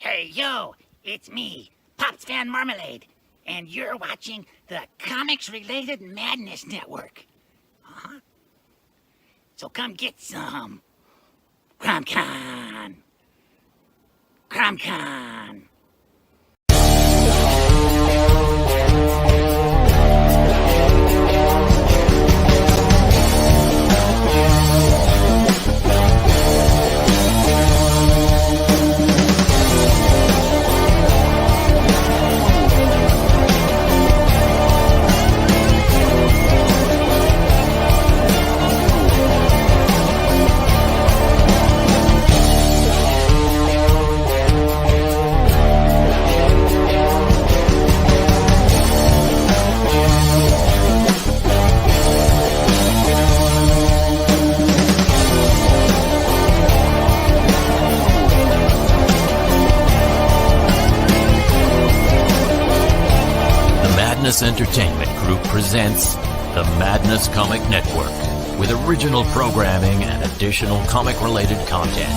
Hey, yo, it's me, Pops Van Marmalade, and you're watching the Comics-Related Madness Network. Huh? So come get some. CromCon. CromCon. Madness Entertainment Group presents the Madness Comic Network with original programming and additional comic-related content.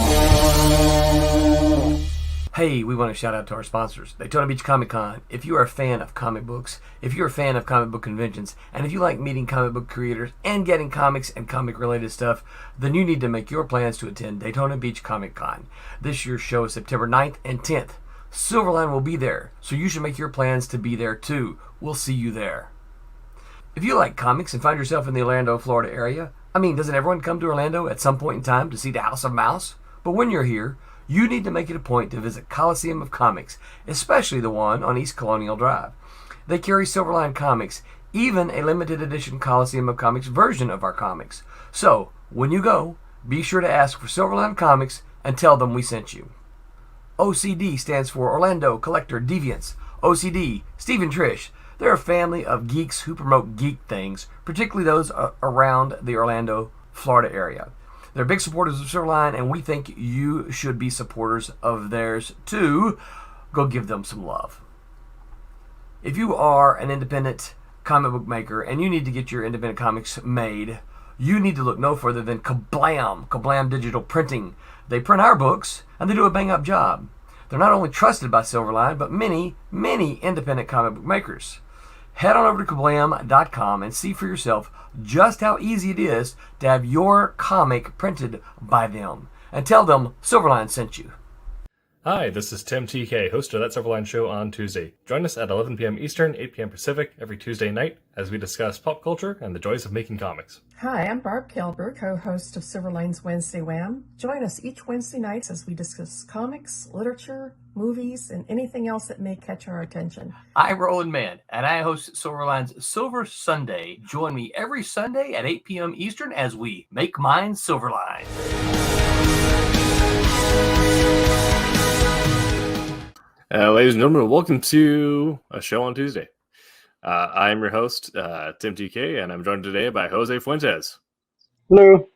Hey, we want to shout out to our sponsors, Daytona Beach Comic Con. If you are a fan of comic books, if you're a fan of comic book conventions, and if you like meeting comic book creators and getting comics and comic-related stuff, then you need to make your plans to attend Daytona Beach Comic Con. This year's show is September 9th and 10th. Silverline will be there, so you should make your plans to be there too. We'll see you there. If you like comics and find yourself in the Orlando, Florida area, doesn't everyone come to Orlando at some point in time to see the House of Mouse? But when you're here, you need to make it a point to visit Coliseum of Comics, especially the one on East Colonial Drive. They carry Silverline comics, even a limited edition Coliseum of Comics version of our comics. So, when you go, be sure to ask for Silverline Comics and tell them we sent you. OCD stands for Orlando Collector Deviants. OCD, Steve and Trish, they're a family of geeks who promote geek things, particularly those around the Orlando, Florida area. They're big supporters of Silverline, and we think you should be supporters of theirs too. Go give them some love. If you are an independent comic book maker and you need to get your independent comics made, you need to look no further than Kablam Digital Printing. They print our books, and they do a bang-up job. They're not only trusted by Silverline, but many, many independent comic book makers. Head on over to kablam.com and see for yourself just how easy it is to have your comic printed by them. And tell them Silverline sent you. Hi, this is Tim TK, host of That Silverline Show on Tuesday. Join us at 11 p.m. Eastern, 8 p.m. Pacific every Tuesday night as we discuss pop culture and the joys of making comics. Hi, I'm Barb Kilber, co-host of Silverline's Wednesday Wham. Join us each Wednesday nights as we discuss comics, literature, movies, and anything else that may catch our attention. I'm Roland Mann, and I host Silverline's Silver Sunday. Join me every Sunday at 8 p.m. Eastern as we make mine Silverline. Ladies and gentlemen, welcome to a show on Tuesday. I'm your host, Tim TK, and I'm joined today by Jose Fuentes. Hello.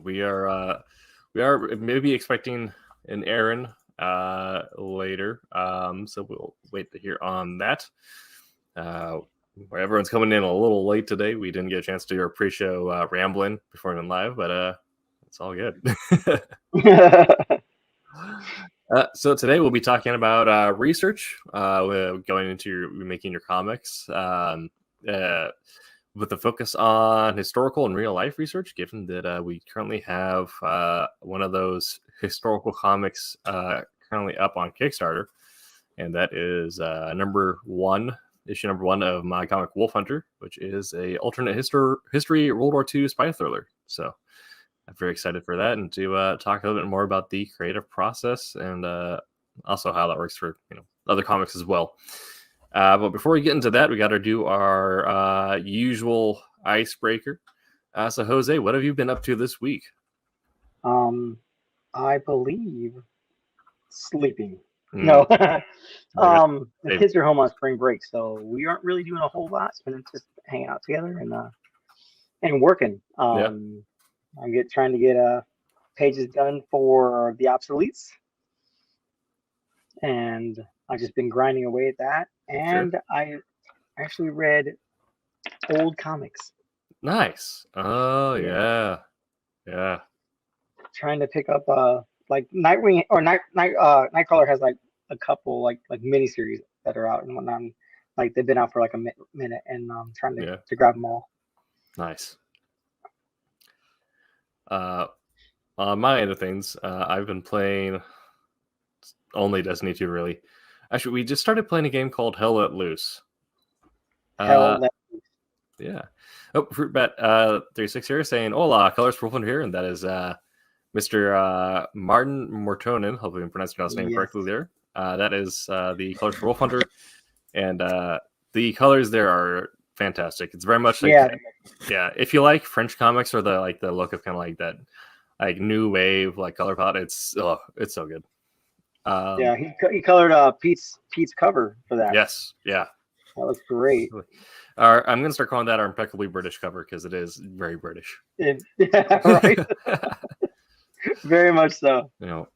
We are maybe expecting an Aaron later, so we'll wait to hear on that. Everyone's coming in a little late today. We didn't get a chance to do our pre-show rambling before it went live, but it's all good. So today we'll be talking about research, going into making your comics, with a focus on historical and real life research, given that we currently have one of those historical comics currently up on Kickstarter, and that is issue number one of my comic Wolf Hunter, which is a alternate history World War II spy thriller. So I'm very excited for that, and to talk a little bit more about the creative process and also how that works for other comics as well. But before we get into that, we got to do our usual icebreaker. So Jose, what have you been up to this week? I believe sleeping. No, the kids are home on spring break, so we aren't really doing a whole lot. Spending just hanging out together and working. I'm trying to get pages done for the obsoletes, and I've just been grinding away at that. And sure. I actually read old comics. Nice. Oh yeah. Trying to pick up like Nightwing or Nightcrawler has like a couple like miniseries that are out and whatnot. Like they've been out for like a minute, and I'm trying to grab them all. Nice. On my end of things, I've been playing only Destiny 2, really. Actually, we just started playing a game called Hell Let Loose. Yeah. Oh, Fruit Bat 36 here saying, "Hola, Colors for Wolf here," and that is Mr. Martin Mortonen. Hopefully, I'm pronouncing his name correctly there. That is the Colors for Wolf Hunter, and the colors there are fantastic. It's very much like if you like French comics or the look of kind of like that like new wave like color palette, it's so good. He colored Pete's cover for that. Yes, yeah, that looks great. I'm gonna start calling that our impeccably British cover because it is very British. Right. Very much so. You know,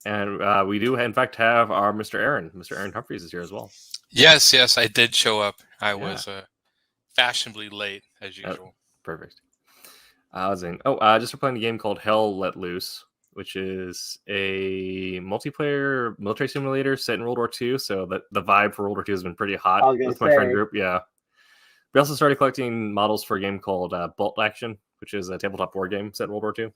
and we do in fact have our Mr. Aaron Humphreys is here as well. Yes, I did show up. I was fashionably late as usual. Perfect. Just playing a game called Hell Let Loose, which is a multiplayer military simulator set in World War II. So the vibe for World War II has been pretty hot with my friend group. Yeah. We also started collecting models for a game called Bolt Action, which is a tabletop board game set in World War II.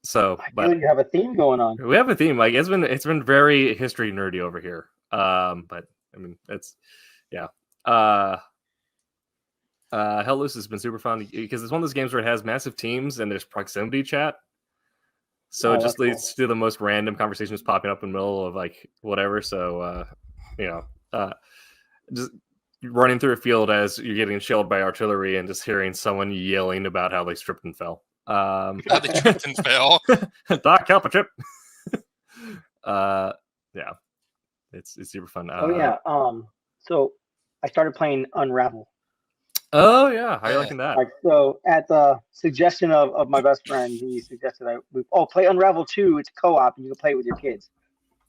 So but you have a theme going on. We have a theme. Like it's been very history nerdy over here. But I mean it's Hell Loose has been super fun because it's one of those games where it has massive teams and there's proximity chat. So it just leads to the most random conversations popping up in the middle of like whatever. So just running through a field as you're getting shelled by artillery and just hearing someone yelling about how they tripped and fell. How they tripped and fell. Doc, help a trip. It's super fun. So I started playing Unravel. Oh yeah, how are you liking that? So at the suggestion of my best friend, he suggested play Unravel 2. It's co-op and you can play it with your kids.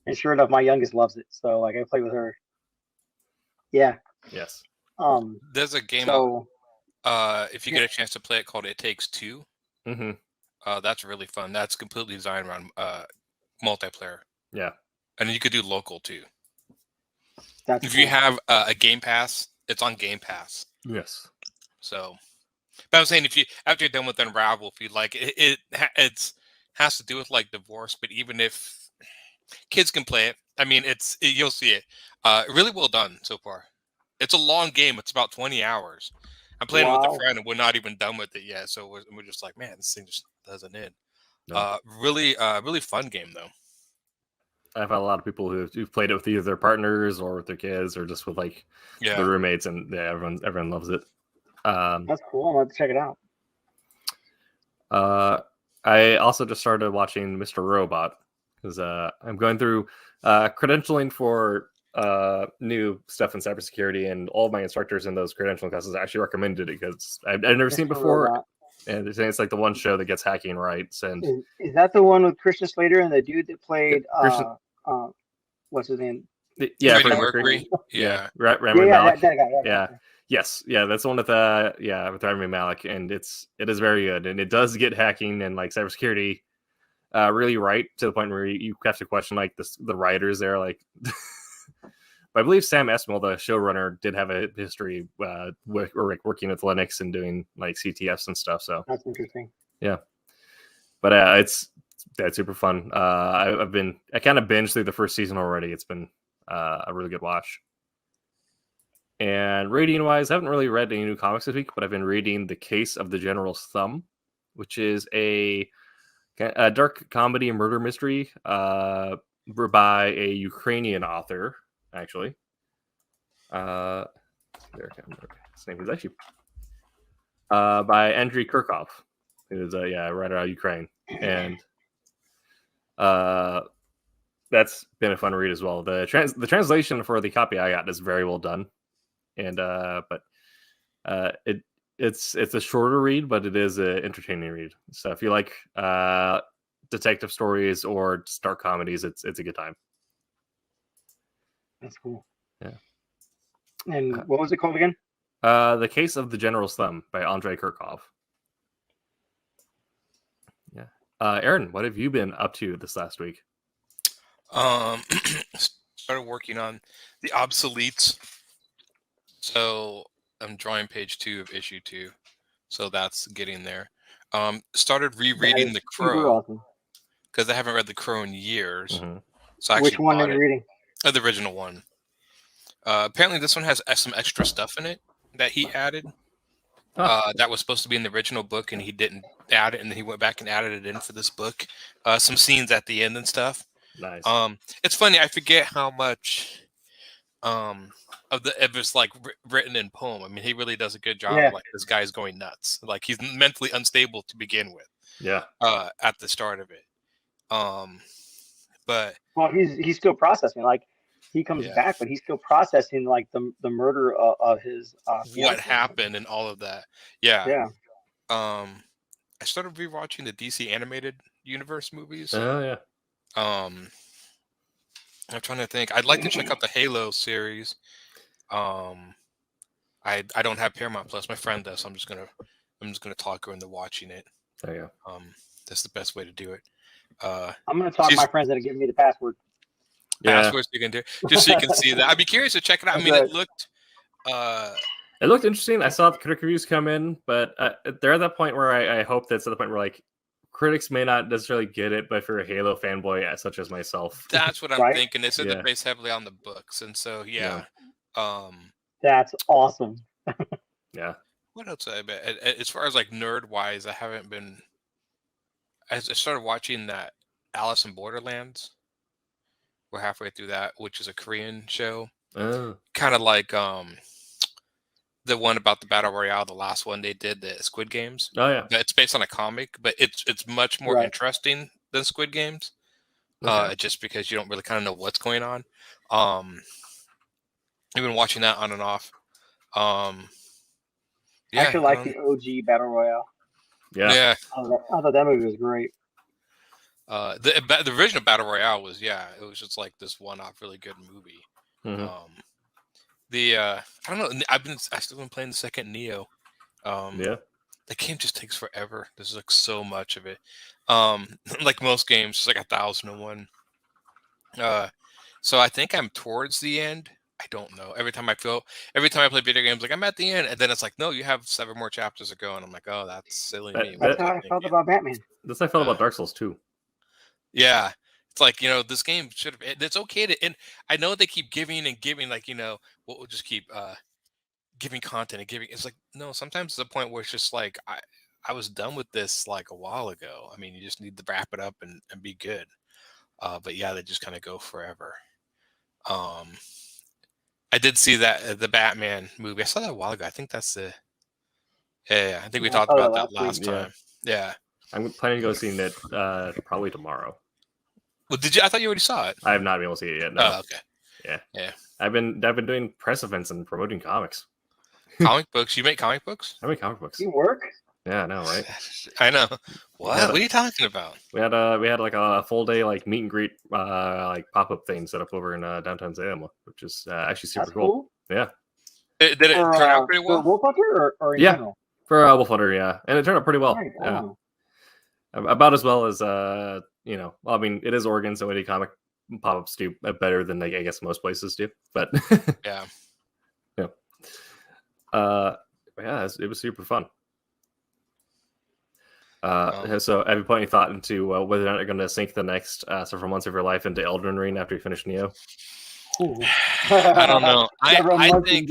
And sure enough, my youngest loves it. So like I play with her. Yeah. Yes. There's a game if you get a chance to play it called It Takes Two. Mm-hmm. That's really fun. That's completely designed around multiplayer. Yeah. And you could do local too. If you have a Game Pass, it's on Game Pass. Yes. So, but I'm saying after you're done with Unravel, if you like it has to do with like divorce, but even if kids can play it, I mean, you'll see it. Really well done so far. It's a long game. It's about 20 hours. I'm playing it with a friend, and we're not even done with it yet. So we're just like, man, this thing just doesn't end. No. Really fun game though. I've had a lot of people who've played it with either their partners or with their kids or just with like the roommates, and everyone loves it. That's cool. I'm going to check it out. I also just started watching Mr. Robot because I'm going through credentialing for new stuff in cybersecurity, and all of my instructors in those credentialing classes actually recommended it because I've never seen it before. Robot. And they're saying it's like the one show that gets hacking rights. And is that the one with Christian Slater and the dude that played what's his name? Yeah, Freddie Mercury. Yeah, Rami Malek. That guy. Yeah. Yes, that's the one with Rami Malek, and it is very good, and it does get hacking and like cybersecurity really right to the point where you have to question like the writers there, like. But I believe Sam Esmail, the showrunner, did have a history working with Linux and doing like CTFs and stuff. So that's interesting. Yeah, but it's super fun. I kind of binged through the first season already. It's been a really good watch. And reading wise, I haven't really read any new comics this week, but I've been reading The Case of the General's Thumb, which is a dark comedy and murder mystery by a Ukrainian author. Actually, his name is actually by Andrei Kurkov, who's right out of Ukraine, and that's been a fun read as well. The translation for the copy I got is very well done, and it's a shorter read, but it is an entertaining read. So if you like detective stories or dark comedies, it's a good time. That's cool. Yeah. And what was it called again? The Case of the General's Thumb by Andrei Kurkov. Aaron, what have you been up to this last week? Started working on the obsoletes. So I'm drawing page 2 of issue 2. So that's getting there. Started rereading The Crow Awesome. because I haven't read The Crow in years. Mm-hmm. So I actually Which one are bought you it. reading? The original one. Apparently this one has some extra stuff in it that he added. That was supposed to be in the original book, and he didn't add it, and then he went back and added it in for this book. Some scenes at the end and stuff. Nice. It's funny. I forget how much of it's like written in poem. I mean, he really does a good job. Yeah. Like this guy's going nuts. Like he's mentally unstable to begin with. Yeah. At the start of it. But well, he's still processing. Like he comes back, but he's still processing like the murder of his what happened and all of that. Yeah. Yeah. I started rewatching the DC animated universe movies. Oh yeah. I'm trying to think. I'd like to check out the Halo series. I don't have Paramount Plus. My friend does. So I'm just gonna talk her into watching it. There you go. That's the best way to do it. I'm gonna talk to my friends that are giving me the password. Passwords you can do just so you can see that. I'd be curious to check it out. I mean, it looked. It looked interesting. I saw the critic reviews come in, but they're at that point where I hope that's at the point where like critics may not necessarily get it, but if you're a Halo fanboy such as myself, that's what I'm right? thinking. They said they're based heavily on the books, and so that's awesome. Yeah. What else? I bet as far as like nerd wise, I haven't been. I started watching that Alice in Borderlands. We're halfway through that, which is a Korean show. Oh. Kind of like the one about the battle royale, the last one they did, the Squid Games. Oh yeah, it's based on a comic, but it's much more interesting than Squid Games. Just because you don't really kind of know what's going on. I've been watching that on and off. I actually like the OG battle royale. Yeah. I thought that movie was great. The original battle royale was it was just like this one-off really good movie. Mm-hmm. I don't know. I still been playing the second Neo. The game just takes forever. There's like so much of it. Like most games, it's like 1,001. So I think I'm towards the end. I don't know. Every time I play video games, like I'm at the end, and then it's like, no, you have 7 more chapters to go, and I'm like, oh, that's silly me. That's how I felt about Batman. That's how I felt about Dark Souls too. Yeah. It's like, this game should have. It's okay to, and I know they keep giving and giving, like, we'll just keep giving content and giving. It's like, no, sometimes it's a point where it's just like, I was done with this like a while ago. I mean, you just need to wrap it up and be good. But yeah, they just kind of go forever. I did see that the Batman movie. I saw that a while ago. I think that's the. Yeah, I think we talked about that last time. Yeah. I'm planning to go see it probably tomorrow. Well, did you? I thought you already saw it. I have not been able to see it yet. No. Oh, okay. Yeah. I've been doing press events and promoting comics. Comic books? You make comic books? I make comic books. You work? Yeah, I know, right? I know. What are you talking about? We had like a full day like meet and greet like pop up thing set up over in downtown Salem, which is actually super cool. Yeah. Did it turn out pretty well? For Wolf Hunter or in general? For Wolf Hunter, yeah, and it turned out pretty well. Right, yeah. About as well as well, I mean, it is Oregon, so indie comic pop-ups do better than I guess most places do. But yeah. It was super fun. So have you put any thought into whether or not you're going to sink the next several months of your life into Elden Ring after you finish Neo? I don't know. I think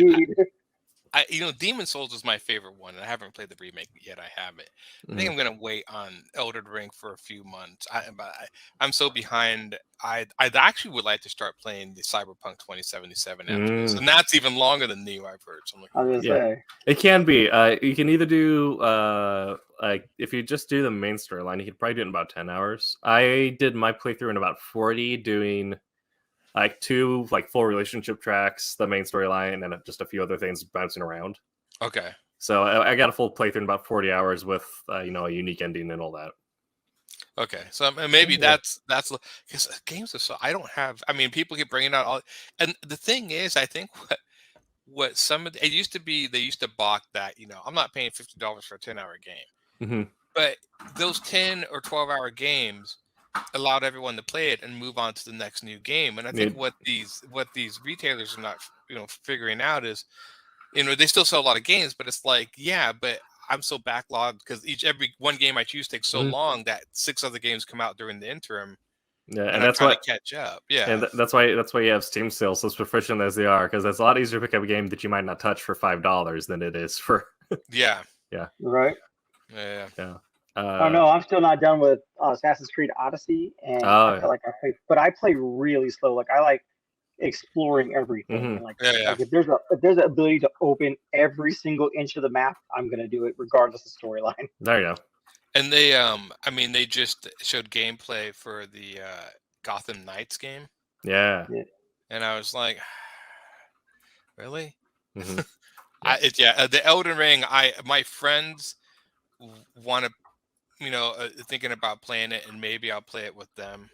Demon Souls is my favorite one, and I haven't played the remake yet. I haven't. I think I'm going to wait on Elden Ring for a few months. I'm so behind. I actually would like to start playing the Cyberpunk 2077 after this, and that's even longer than Neo, I've heard. So I'm like, it can be. You can either do like if you just do the main storyline, you could probably do it in about 10 hours. I did my playthrough in about 40, doing like 2 like full relationship tracks, the main storyline, and then just a few other things bouncing around. Okay. So I got a full playthrough in about 40 hours with a unique ending and all that. Okay, so maybe that's because games are so I don't have. I mean, people keep bringing out all, and the thing is, I think what some of it used to be, they used to balk that I'm not paying $50 for a 10-hour game. Mm-hmm. But those 10 or 12-hour games allowed everyone to play it and move on to the next new game. And I think what these retailers are not figuring out is, they still sell a lot of games, but it's like, yeah, but I'm so backlogged because every one game I choose takes so long that 6 other games come out during the interim. Yeah, and that's why to catch up. Yeah, and that's why you have Steam sales as proficient as they are, because it's a lot easier to pick up a game that you might not touch for $5 than it is for. Yeah. Right. Yeah. Oh no, I'm still not done with Assassin's Creed Odyssey, and I feel like I play really slow. Like I like exploring everything. Like if there's an ability to open every single inch of the map, I'm gonna do it regardless of storyline. There you go. And they just showed gameplay for the Gotham Knights game. Yeah. And I was like, really? Mm-hmm. The Elden Ring. My friends want to, thinking about playing it, and maybe I'll play it with them.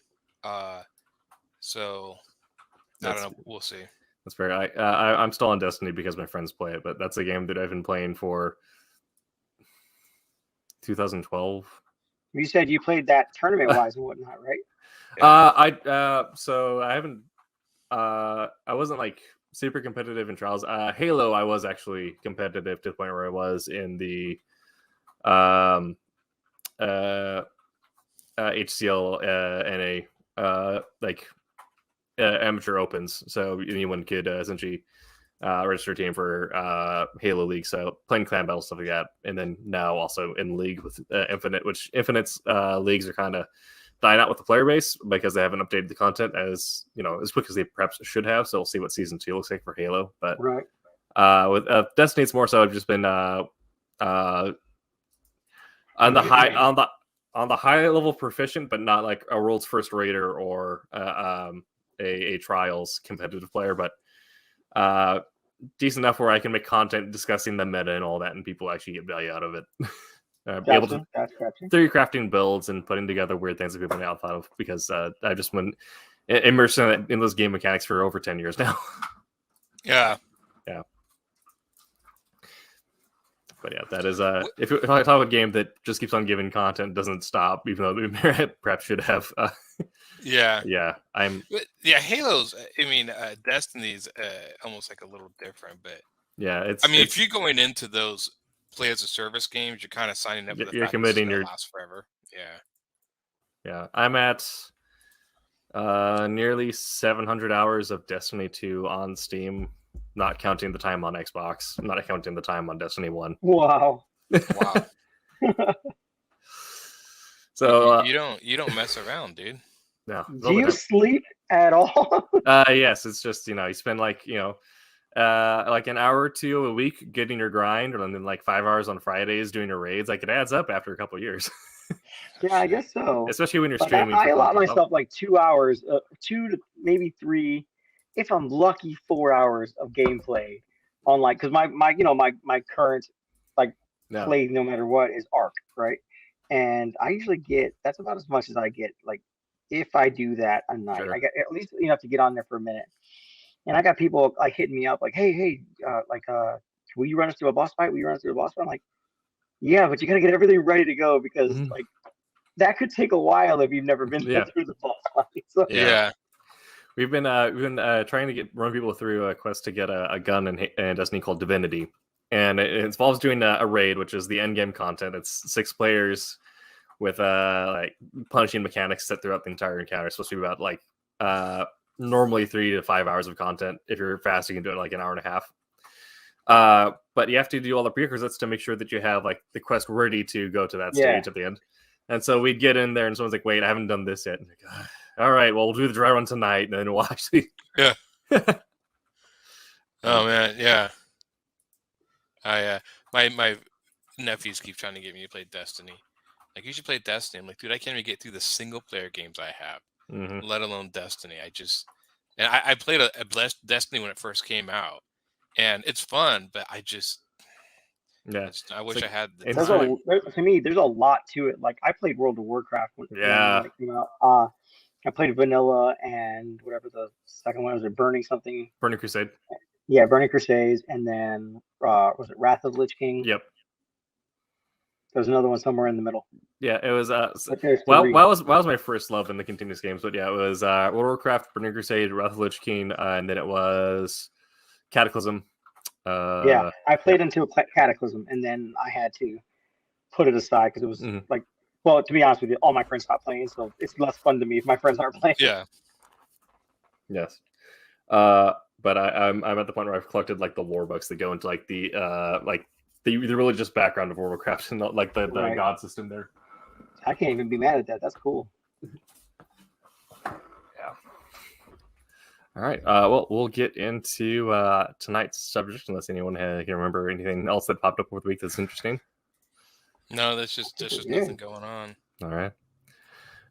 So I don't know. We'll see. That's fair. I'm still on Destiny because my friends play it, but that's a game that I've been playing for 2012. You said you played that tournament-wise and whatnot, right? So I haven't. I wasn't like super competitive in Trials. Halo, I was actually competitive to the point where I was in the HCL NA amateur opens. So anyone could essentially register a team for Halo League. So playing clan battle, stuff like that. And then now also in League with Infinite, which Infinite's leagues are kind of dying out with the player base because they haven't updated the content as quick as they perhaps should have. So we'll see what season 2 looks like for Halo. But with Destiny, it's more so I've just been on the high level proficient, but not like a world's first raider or a Trials competitive player, but decent enough where I can make content discussing the meta and all that, and people actually get value out of it. Be able to theory crafting builds and putting together weird things that people may not thought of, because I've just been immersed in those game mechanics for over 10 years now. Yeah. But yeah, that is if I talk about a game that just keeps on giving content, doesn't stop, even though we perhaps should have. Halo's. Destiny's almost like a little different, but if you're going into those play as a service games, you're kind of signing up. You're committing your last forever. Yeah. I'm at nearly 700 hours of Destiny 2 on Steam. Not counting the time on Xbox. Not counting the time on Destiny 1. Wow. So you don't mess around, dude. No. Do you sleep at all? Yes. It's just you spend like an hour or two a week getting your grind, and then like 5 hours on Fridays doing your raids. Like it adds up after a couple of years. Yeah, I guess so. Especially when you're streaming. I allot myself like 2 hours, 2 to maybe 3. If I'm lucky, 4 hours of gameplay on because my current play no matter what is Arc, right? And I usually that's about as much as I get. Like if I do that a night, I get at least enough to get on there for a minute. And I got people like hitting me up like, hey, will you run us through a boss fight? Will you run us through a boss fight? I'm like, yeah, but you gotta get everything ready to go because that could take a while if you've never been through the boss fight. So, We've been trying to run people through a quest to get a gun in Destiny called Divinity, and it involves doing a raid, which is the end game content. It's 6 players with punishing mechanics set throughout the entire encounter. It's supposed to be about normally 3 to 5 hours of content. If you're fast, you can do it like an hour and a half. But you have to do all the prerequisites to make sure that you have the quest ready to go to that stage at the end. And so we'd get in there, and someone's like, "Wait, I haven't done this yet." And all right, well, we'll do the dry run tonight, and then we'll actually. Yeah. Oh man, yeah. My nephews keep trying to get me to play Destiny. Like, you should play Destiny. I'm like, dude, I can't even get through the single player games I have, let alone Destiny. I played a Destiny when it first came out, and it's fun, but I wish I had the time. To me, there's a lot to it. Like I played World of Warcraft when it came out. I played Vanilla and whatever the second one was, Burning Crusade. Yeah, Burning Crusades, and then was it Wrath of the Lich King? Yep. There's another one somewhere in the middle. Yeah, it was. But there's WoW three. was my first love in the continuous games, but yeah, it was World of Warcraft, Burning Crusade, Wrath of the Lich King, and then it was Cataclysm. Yeah, I played into a Cataclysm, and then I had to put it aside because it was like, well, to be honest with you, all my friends stopped playing, so it's less fun to me if my friends aren't playing. Yeah. Yes. But I'm at the point where I've collected like the lore books that go into like the religious background of World of Warcraft and like the Right. god system there. I can't even be mad at that. That's cool. Yeah. All right. Well, we'll get into tonight's subject unless anyone can remember anything else that popped up over the week that's interesting. No, there's just nothing going on. All right.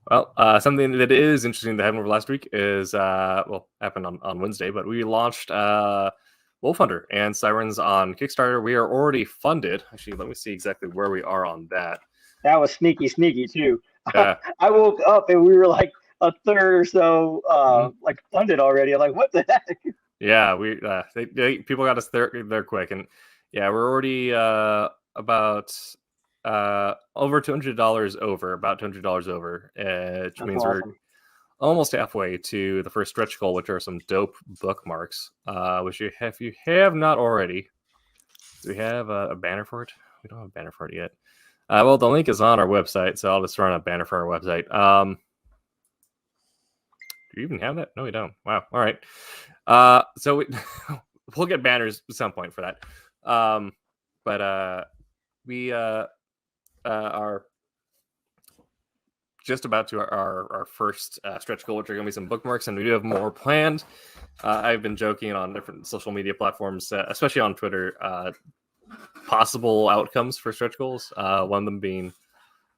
Well, something that is interesting that happened over last week is happened on Wednesday, but we launched Wolf Hunter and Sirens on Kickstarter. We are already funded. Actually, let me see exactly where we are on that. That was sneaky too. Yeah. I woke up and we were like a third or so like funded already. I'm like, what the heck? Yeah, we people got us there quick, and yeah, we're already about over $200 over, about $200 over, which That's means awesome. we're almost halfway to the first stretch goal, which are some dope bookmarks. Which if you have not already, do we have a banner for it? We don't have a banner for it yet. Well, the link is on our website, so I'll just run a banner for our website. Do you even have that? No, we don't. Wow. All right. So we'll get banners at some point for that. But we are just about to our first stretch goal, which are going to be some bookmarks, and we do have more planned. I've been joking on different social media platforms, especially on Twitter, possible outcomes for stretch goals. One of them being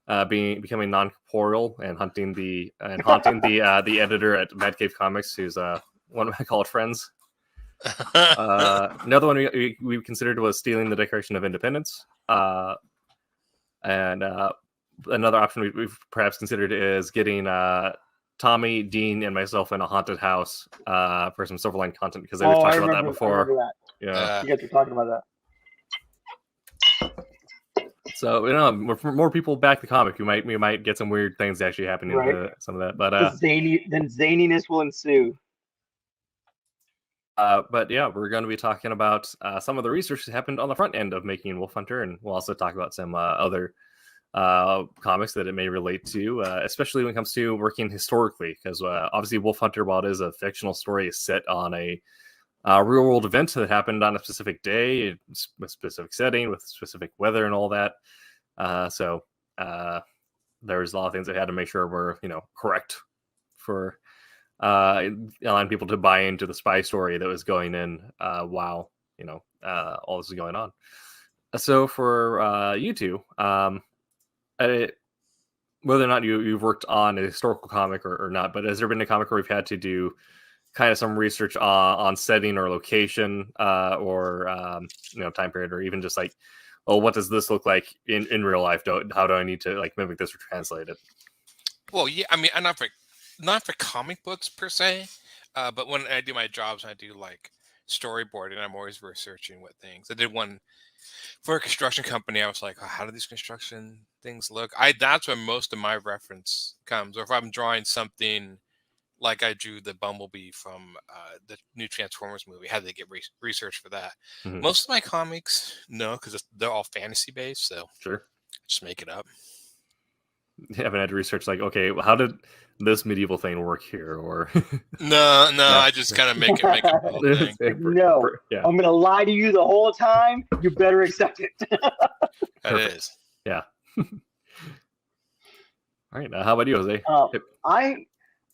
becoming non-corporeal and haunting the editor at Mad Cave Comics, who's one of my college friends. Another one we considered was stealing the Declaration of Independence. And another option we've perhaps considered is getting Tommy, Dean, and myself in a haunted house for some Silverline content, because we've talked about that before. That. Yeah, you guys were talking about that. So more people back the comic. We might get some weird things actually happening to some of that. But then zaniness will ensue. But yeah, we're going to be talking about some of the research that happened on the front end of making Wolf Hunter, and we'll also talk about some other comics that it may relate to, especially when it comes to working historically, because obviously Wolf Hunter, while it is a fictional story, is set on a real world event that happened on a specific day, a specific setting, with specific weather and all that. So there's a lot of things that had to make sure were correct for allowing people to buy into the spy story that was going in while all this is going on. So for you two, whether or not you've worked on a historical comic or not, but has there been a comic where we've had to do kind of some research on setting or location or time period, or even just like, oh, what does this look like in real life? How do I need to like mimic this or translate it? Well, yeah, I mean, not for comic books per se, but when I do my jobs, I do like storyboarding. I'm always researching what things. I did one for a construction company. I was like, oh, how do these construction things look? That's where most of my reference comes. Or if I'm drawing something like I drew the Bumblebee from the new Transformers movie, how did they get research for that? Mm-hmm. Most of my comics, no, because they're all fantasy based. So sure, just make it up. You haven't had to research like, okay, well, how did this medieval thing work here? Or no, I just kind of make it thing. No, yeah. I'm gonna lie to you the whole time. You better accept it. That is. Yeah. All right. How about you, Jose?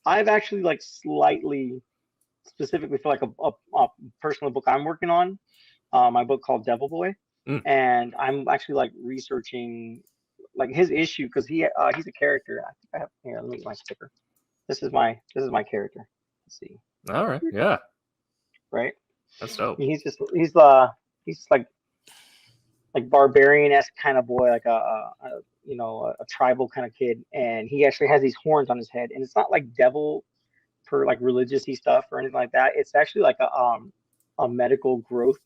I've actually like slightly specifically for like a personal book I'm working on, my book called Devil Boy, and I'm actually like researching like his issue because he's a character. I think I have here. Let me get my sticker. This is my character. Let's see. All right. Yeah. Right. That's dope. He's like barbarian-esque kind of boy, like a tribal kind of kid, and he actually has these horns on his head, and it's not like devil for like religious-y stuff or anything like that. It's actually like a medical growth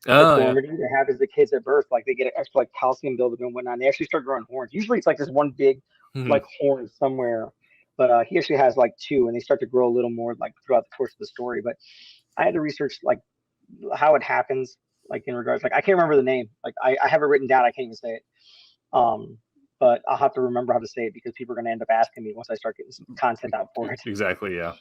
Oh, yeah. deformity that happens to kids at birth. Like they get an extra like calcium buildup and whatnot. And they actually start growing horns. Usually it's like this one big like horn somewhere, but he actually has like two, and they start to grow a little more like throughout the course of the story. But I had to research like how it happens, like in regards like I can't remember the name. Like I have it written down. I can't even say it. But I'll have to remember how to say it because people are going to end up asking me once I start getting some content out for it. Exactly. Yeah.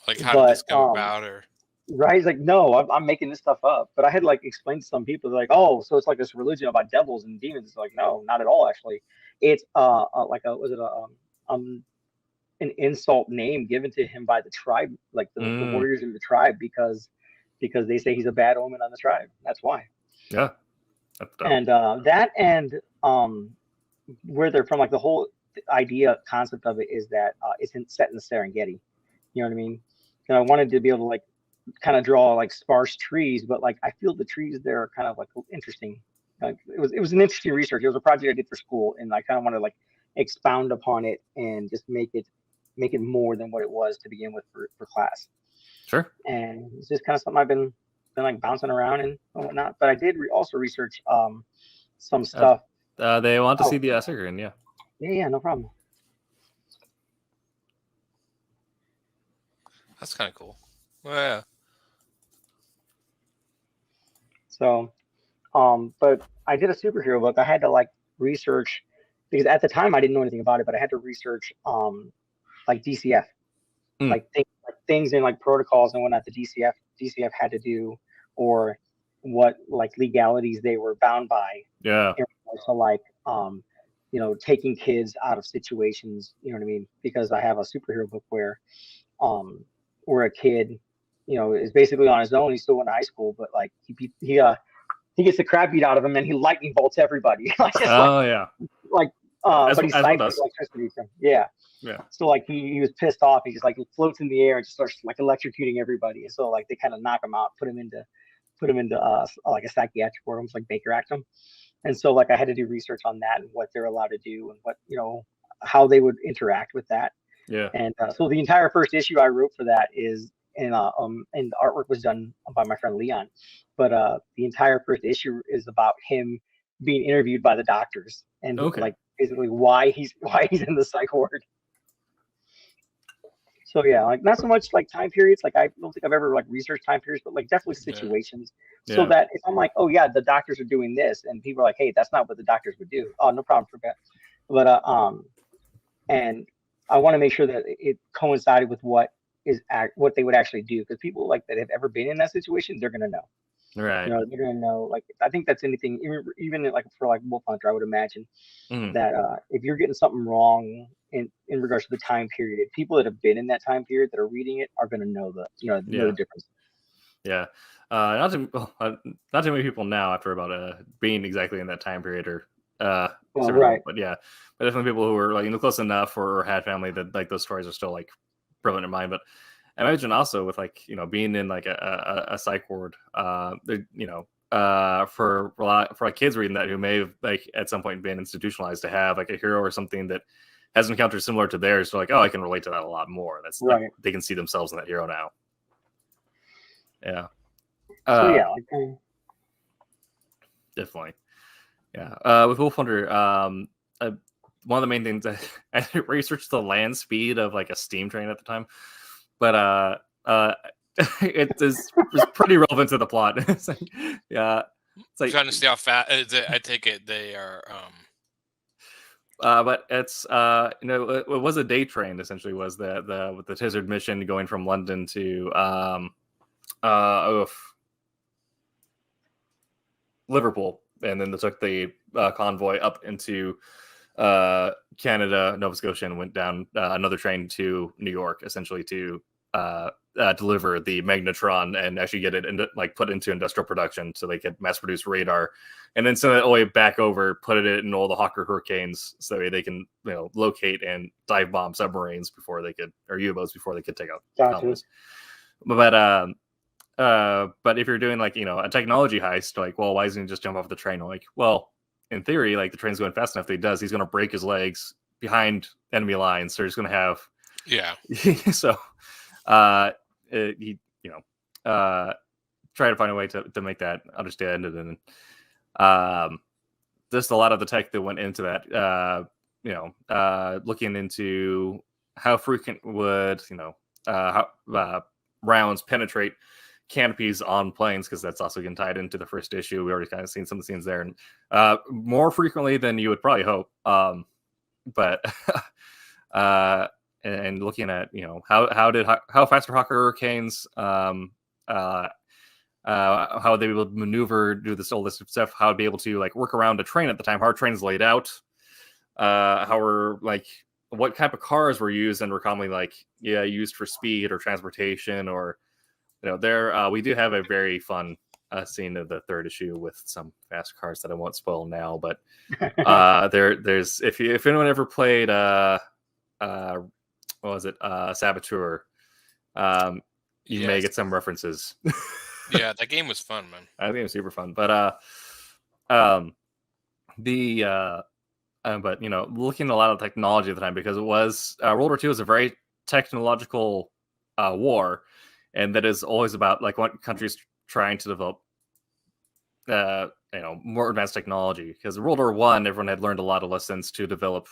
Like, how did this come about? Or right? He's like, no, I'm making this stuff up. But I had like explained to some people, they're like, oh, so it's like this religion about devils and demons. It's like, no, not at all. Actually, it's like a was it a an insult name given to him by the tribe, like the warriors in the tribe, because they say he's a bad omen on the tribe. That's why. Yeah. And that and where they're from, like the whole idea concept of it is that it's set in the Serengeti. You know what I mean? And I wanted to be able to like kind of draw like sparse trees, but like I feel the trees there are kind of like interesting. Like it was an interesting research. It was a project I did for school, and I kind of wanted to like expound upon it and just make it more than what it was to begin with for class. Sure. And it's just kind of something I've been like bouncing around and whatnot. But I did also research some stuff. They want to see the Silverline, yeah. Yeah, no problem. that's kind of cool. Well, yeah. So, but I did a superhero book. I had to like research because at the time I didn't know anything about it, but I had to research like DCF, like things in like protocols and whatnot the DCF had to do, or what like legalities they were bound by. Yeah. So like you know, taking kids out of situations, you know what I mean? Because I have a superhero book where a kid, you know, is basically on his own. He's still going to high school, but like he gets the crap beat out of him and he lightning bolts everybody. But he siphons electricity from yeah. So like he was pissed off. He just like floats in the air and just starts like electrocuting everybody. And so like they kind of knock him out, put him into like a psychiatric ward, almost like Baker Act him. And so like I had to do research on that and what they're allowed to do and what, you know, how they would interact with that. Yeah. And so the entire first issue I wrote for that is and the artwork was done by my friend Leon, but the entire first issue is about him being interviewed by the doctors and like basically why he's in the psych ward. So yeah, like not so much like time periods. Like I don't think I've ever like researched time periods, but like definitely situations. Yeah. So that if I'm like, oh yeah, the doctors are doing this, and people are like, hey, that's not what the doctors would do. Oh, no problem for that. But and I want to make sure that it coincided with what they would actually do, because people like that have ever been in that situation, they're gonna know. Right. You know, they're gonna know. Like I think that's anything, even like for like Wolf Hunter, I would imagine that if you're getting something wrong in regards to the time period, people that have been in that time period that are reading it are gonna know the know the difference. Yeah. Not too many people now after about being exactly in that time period or right. But yeah, but definitely people who were like, you know, close enough or had family that like those stories are still like prevalent in mind. But I imagine also with like, you know, being in like a psych ward, you know, for like kids reading that who may have like at some point been institutionalized, to have like a hero or something that has encountered similar to theirs, so like, oh, I can relate to that a lot more. That's right. Like, they can see themselves in that hero now. Yeah. So yeah, definitely. Yeah. With Wolf Hunter, one of the main things I researched the land speed of like a steam train at the time, but it was pretty relevant to the plot. It's like, yeah, it's like trying to see how fast. I take it they are. But it's you know, it was a day train essentially. Was the with the Tizard mission going from London to Liverpool, and then they took the convoy up into Canada, Nova Scotia, and went down another train to New York, essentially to deliver the magnetron and actually get it into, like, put into industrial production so they could mass produce radar, and then send it all the way back over, put it in all the Hawker Hurricanes so they can, you know, locate and dive bomb submarines before they could, or U-boats before they could take out colonies. But if you're doing like, you know, a technology heist, like, well, why doesn't he just jump off the train? Like, well, in theory, like the train's going fast enough that he does, he's going to break his legs behind enemy lines. So he's going to have, try to find a way to make that understood, and just a lot of the tech that went into that. Looking into how frequent would how rounds penetrate canopies on planes, because that's also getting tied into the first issue. We already kind of seen some of the scenes there, and more frequently than you would probably hope. But and looking at how fast are Hawker hurricanes, how would they be able to maneuver, do all this stuff, how would be able to like work around a train at the time, how are trains laid out, how are what type of cars were used and were commonly used for speed or transportation, or we do have a very fun scene of the third issue with some fast cars that I won't spoil now, but there's if anyone ever played what was it, Saboteur, you may get some references. Yeah, that game was fun, man. I think it was super fun, but looking at a lot of technology at the time, because it was World War II was a very technological war, and that is always about what countries trying to develop more advanced technology. Because World War I, everyone had learned a lot of lessons to develop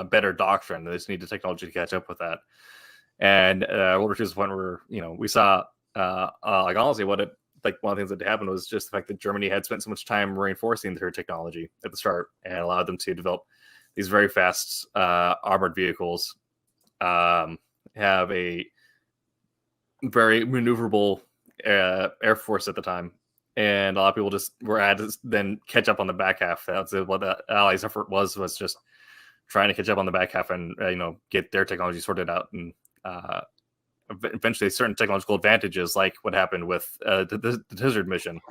better doctrine. They just needed technology to catch up with that. And World War II is the point where we saw honestly one of the things that happened was just the fact that Germany had spent so much time reinforcing their technology at the start and allowed them to develop these very fast armored vehicles, have a very maneuverable air force at the time, and a lot of people just were had to then catch up on the back half. That's what the Allies' effort was just trying to catch up on the back half and get their technology sorted out, and eventually certain technological advantages, like what happened with the Blizzard mission,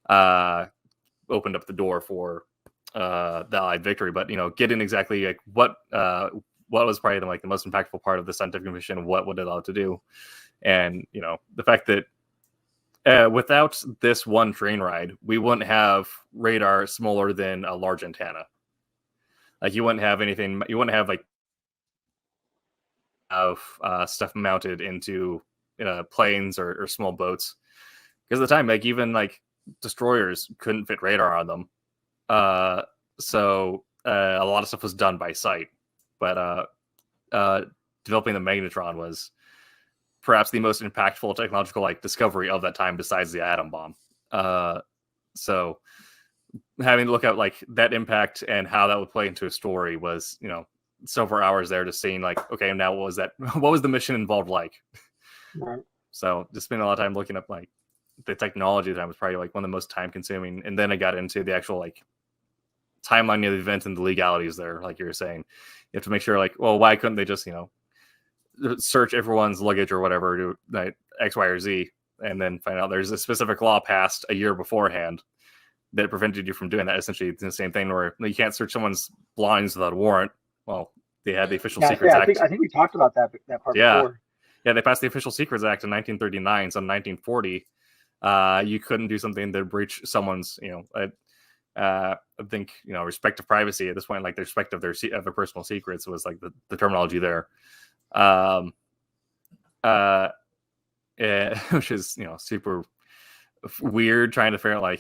opened up the door for the Allied victory. But getting exactly what was probably the most impactful part of the scientific mission, what would it allow to do, and the fact that without this one train ride, we wouldn't have radar smaller than a large antenna. You wouldn't have anything. You wouldn't have stuff mounted into planes or small boats, because at the time, even destroyers couldn't fit radar on them. So a lot of stuff was done by sight. But developing the magnetron was perhaps the most impactful technological discovery of that time, besides the atom bomb. So having to look at that impact and how that would play into a story was several hours there, just seeing okay, now what was that? What was the mission involved like? Right. So just spending a lot of time looking up the technology that was probably one of the most time consuming. And then I got into the actual timeline of the event and the legalities there. Like you were saying, you have to make sure well, why couldn't they just search everyone's luggage or whatever to X, Y, or Z, and then find out there's a specific law passed a year beforehand that prevented you from doing that. Essentially, it's the same thing where you can't search someone's belongings without a warrant. Well, they had the Official Secrets Act. I think we talked about that part before. Yeah, they passed the Official Secrets Act in 1939. So in 1940, you couldn't do something that breach someone's, I think, respect of privacy at this point, the respect of their personal secrets was the terminology there. Which is, super weird trying to figure out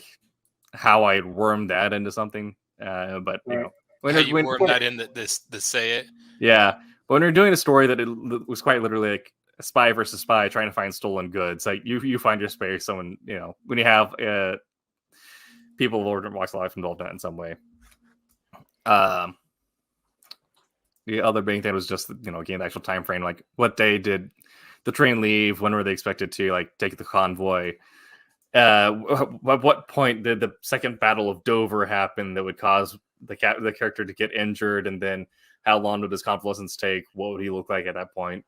how I'd worm that into something. But when you worm that in to say it. Yeah, but when you're doing a story that it was quite literally a spy versus spy trying to find stolen goods, you find your space. Someone when you have people of Lord Walks of Life involved in that in some way. The other big thing was just again the actual time frame. What day did the train leave? When were they expected to take the convoy? At what point did the second Battle of Dover happen that would cause the character to get injured, and then how long would his convalescence take? What would he look like at that point?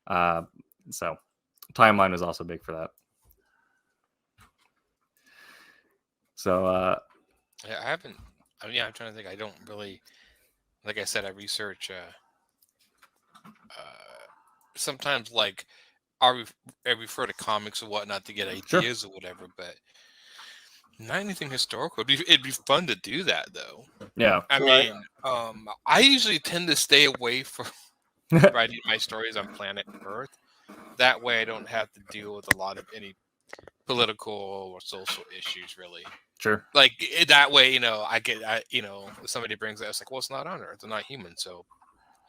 So timeline is also big for that. So yeah, I haven't. I'm trying to think. I don't really, like I said, I research. Sometimes I refer to comics or whatnot to get ideas or whatever, but not anything historical. It'd be fun to do that though. Yeah. I mean, I usually tend to stay away from writing my stories on planet Earth That way, I don't have to deal with a lot of any political or social issues, really. Sure. Like that way, if somebody brings it, it's like, well, it's not on Earth, they're not human, so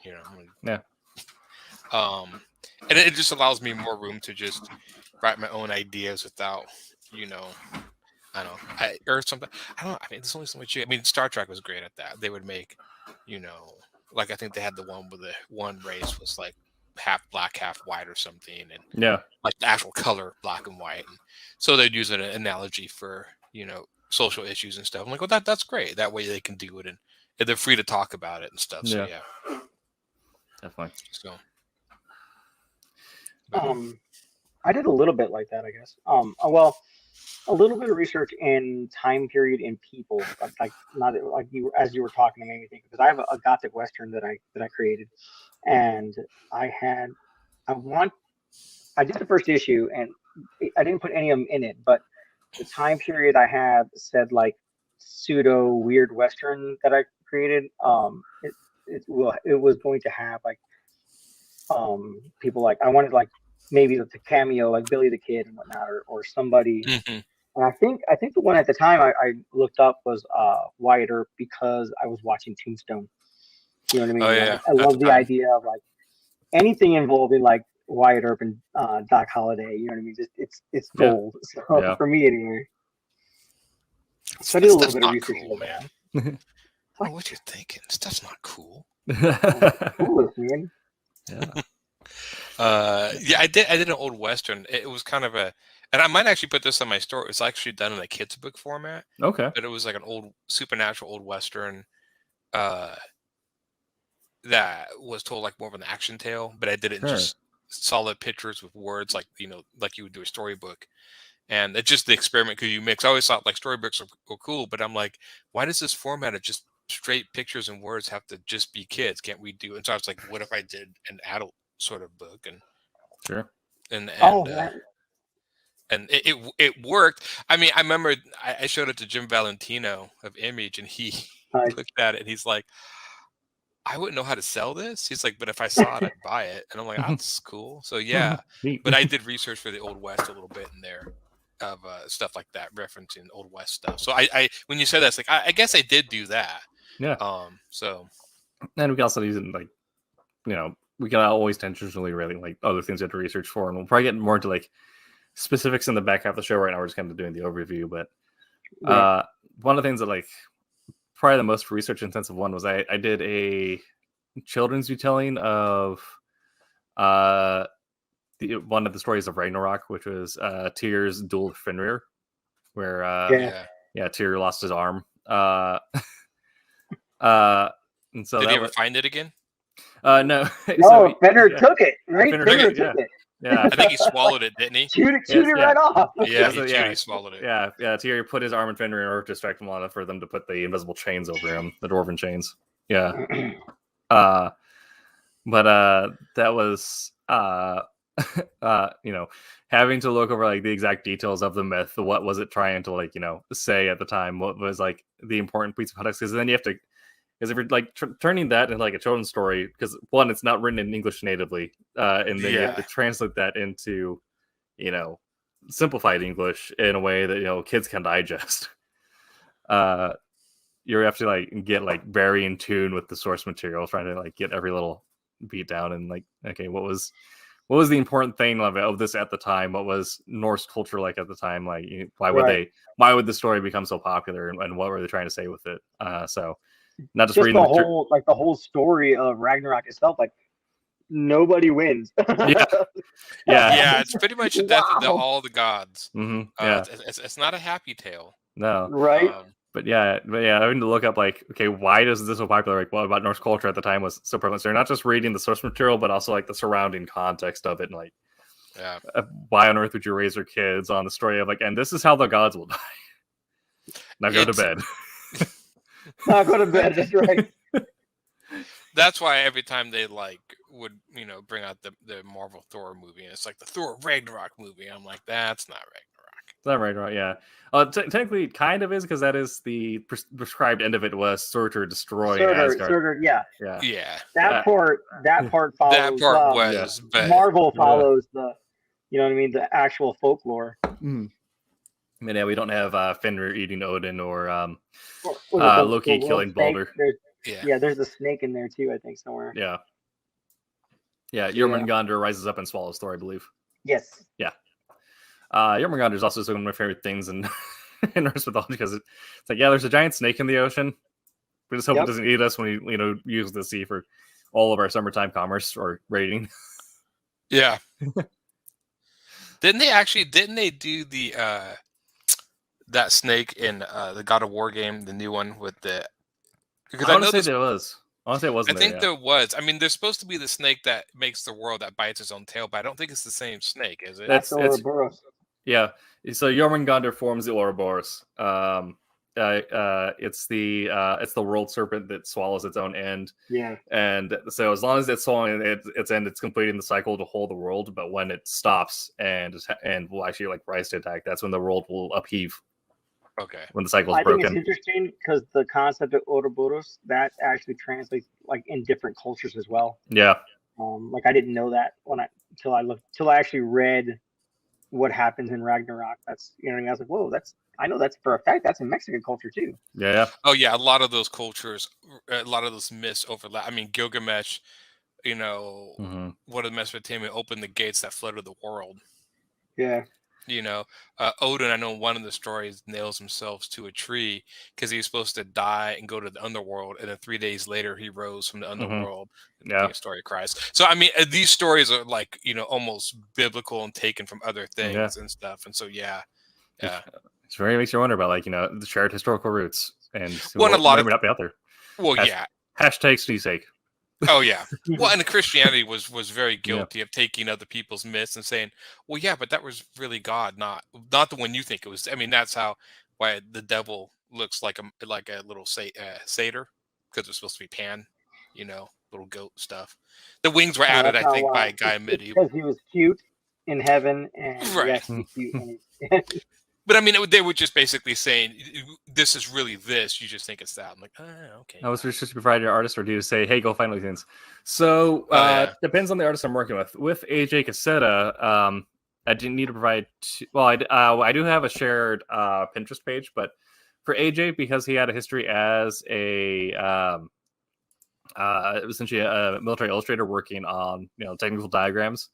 Yeah. And it just allows me more room to just write my own ideas without, I don't know, or something. I don't know. I mean, there's only so much. I mean, Star Trek was great at that. They would make, like I think they had the one where the one race was like half black, half white or something, and Yeah. like the actual color black and white. And so they'd use an analogy for social issues and stuff. I'm like, well, that's great. That way they can do it and they're free to talk about it and stuff. So yeah. Definitely. So. I did a little bit like that, I guess. Well, a little bit of research in time period and people, like not like you as you were talking, to made me think, because I have a gothic western that I created, and I did the first issue and I didn't put any of them in it, but the time period I have said like pseudo weird western that I created. It was going to have like people like I wanted like maybe the cameo like Billy the Kid and whatnot, or somebody. Mm-hmm. And I think the one at the time I looked up was Wyatt Earp, because I was watching Tombstone. You know what I mean? Oh, yeah. I love the idea of like anything involving like Wyatt Earp and Doc Holliday. You know what I mean? Just it's gold. So for me anyway. So I did a little bit of research, cool, man. I don't know what you're thinking. Stuff's not cool. Cool, man. Yeah. I did an old western. It was kind of and I might actually put this on my store. It was actually done in a kid's book format. Okay. But it was like an old supernatural old western that was told like more of an action tale, but I did it in just solid pictures with words, like like you would do a storybook. And it's just the experiment because you mix. I always thought like storybooks are cool, but I'm like, why does this format of just straight pictures and words have to just be kids? Can't we do? And so I was like, what if I did an adult sort of book? And sure. And and it worked. I mean, I remember I showed it to Jim Valentino of Image, and he looked at it and he's like, I wouldn't know how to sell this. He's like, but if I saw it, I'd buy it. And I'm like, that's cool. So yeah, but I did research for the Old West a little bit in there of stuff like that, referencing Old West stuff. So I when you said that, it's like, I guess I did do that. Yeah. So. And we can also use it like, we can always intentionally really like other things we have to research for, and we'll probably get more into like specifics in the back half of the show. Right now, we're just kind of doing the overview. But one of the things that like probably the most research intensive one was I did a children's retelling of one of the stories of Ragnarok, which was Tyr's duel with Fenrir, where Tyr lost his arm. And so did he ever find it again? No. So Fenrir took it, right? Fenrir took it. Yeah, I think he swallowed it, didn't he? Chewed it right off. Yeah, he swallowed it. Yeah. Tyr put his arm in Fenrir in order to distract him long enough for them to put the invisible chains over him, the dwarven chains. Yeah. But that was having to look over like the exact details of the myth. What was it trying to like say at the time? What was like the important piece of context? Because then you have to. Because if you're like turning that into like a children's story, because one, it's not written in English natively, and then you have to translate that into, simplified English in a way that kids can digest. You have to like get like very in tune with the source material, trying to like get every little beat down and like, okay, what was the important thing of this at the time? What was Norse culture like at the time? Like, why would the story become so popular, and what were they trying to say with it? So. Not just reading the whole story of Ragnarok itself, like nobody wins. Yeah, it's pretty much the death of all the gods. Mm-hmm. It's not a happy tale. No, right? But having to look up like, okay, why is this so popular? Like, what about Norse culture at the time was so prevalent? So you're not just reading the source material, but also like the surrounding context of it, and like, why on earth would you raise your kids on the story of like, and this is how the gods will die. Now go to bed. Not go to bed. That's right. That's why every time they like would bring out the Marvel Thor movie, and it's like the Thor Ragnarok movie, I'm like, that's not Ragnarok. that right? Yeah. Technically, it kind of is because that is the prescribed end of it was Surtur destroying Asgard. Surtur, yeah. Yeah. That part follows. That part was, but Marvel follows the, you know what I mean, the actual folklore. I mean, yeah, we don't have Fenrir eating Odin or the Loki killing Balder. There's a snake in there too, I think, somewhere. Yeah. Jormungandr rises up and swallows Thor, I believe. Yes. Yeah. Jormungandr is also one of my favorite things in Norse mythology because it's like, there's a giant snake in the ocean. We just hope it doesn't eat us when we, use the sea for all of our summertime commerce or raiding. Yeah. Didn't they do the that snake in the God of War game, the new one with the? Because I want to say there was. I want to say it wasn't. I think there was. I mean, there's supposed to be the snake that makes the world that bites its own tail, but I don't think it's the same snake, is it? That's Ouroboros. Yeah. So Jormungandr forms the Ouroboros. It's the world serpent that swallows its own end. Yeah. And so as long as it's swallowing its end, it's completing the cycle to hold the world. But when it stops and will actually rise to attack, that's when the world will upheave. Okay. When the cycle is broken. I think it's interesting because the concept of Ouroboros that actually translates in different cultures as well. Yeah. I didn't know that till I actually read what happens in Ragnarok. That's I was like, whoa, I know that's for a fact. That's in Mexican culture too. Yeah. Oh yeah, a lot of those cultures, a lot of those myths overlap. I mean, Gilgamesh, one of the Mesopotamia opened the gates that flooded the world. Yeah. Odin, I know one of the stories nails himself to a tree because he was supposed to die and go to the underworld, and then 3 days later he rose from the underworld. Yeah. The story of Christ. So I mean, these stories are almost biblical and taken from other things and stuff. And so it's very makes you wonder about the shared historical roots and a lot of not be out there. Well, Hashtag sake. Oh yeah. Well, and Christianity was very guilty of taking other people's myths and saying, well, yeah, but that was really God, not the one you think it was. I mean, that's why the devil looks like a little satyr because it's supposed to be Pan, little goat stuff. The wings were added, I think, by a guy in medieval because he was cute in heaven and yes, he's cute. But I mean, they were just basically saying, this is really this. You just think it's that. I'm like, oh, okay. I was just to provide your artist or do you say, hey, go find these things. So depends on the artist I'm working with. With AJ Cassetta, I didn't need to provide. I do have a shared Pinterest page, but for AJ, because he had a history as essentially a military illustrator working on technical diagrams.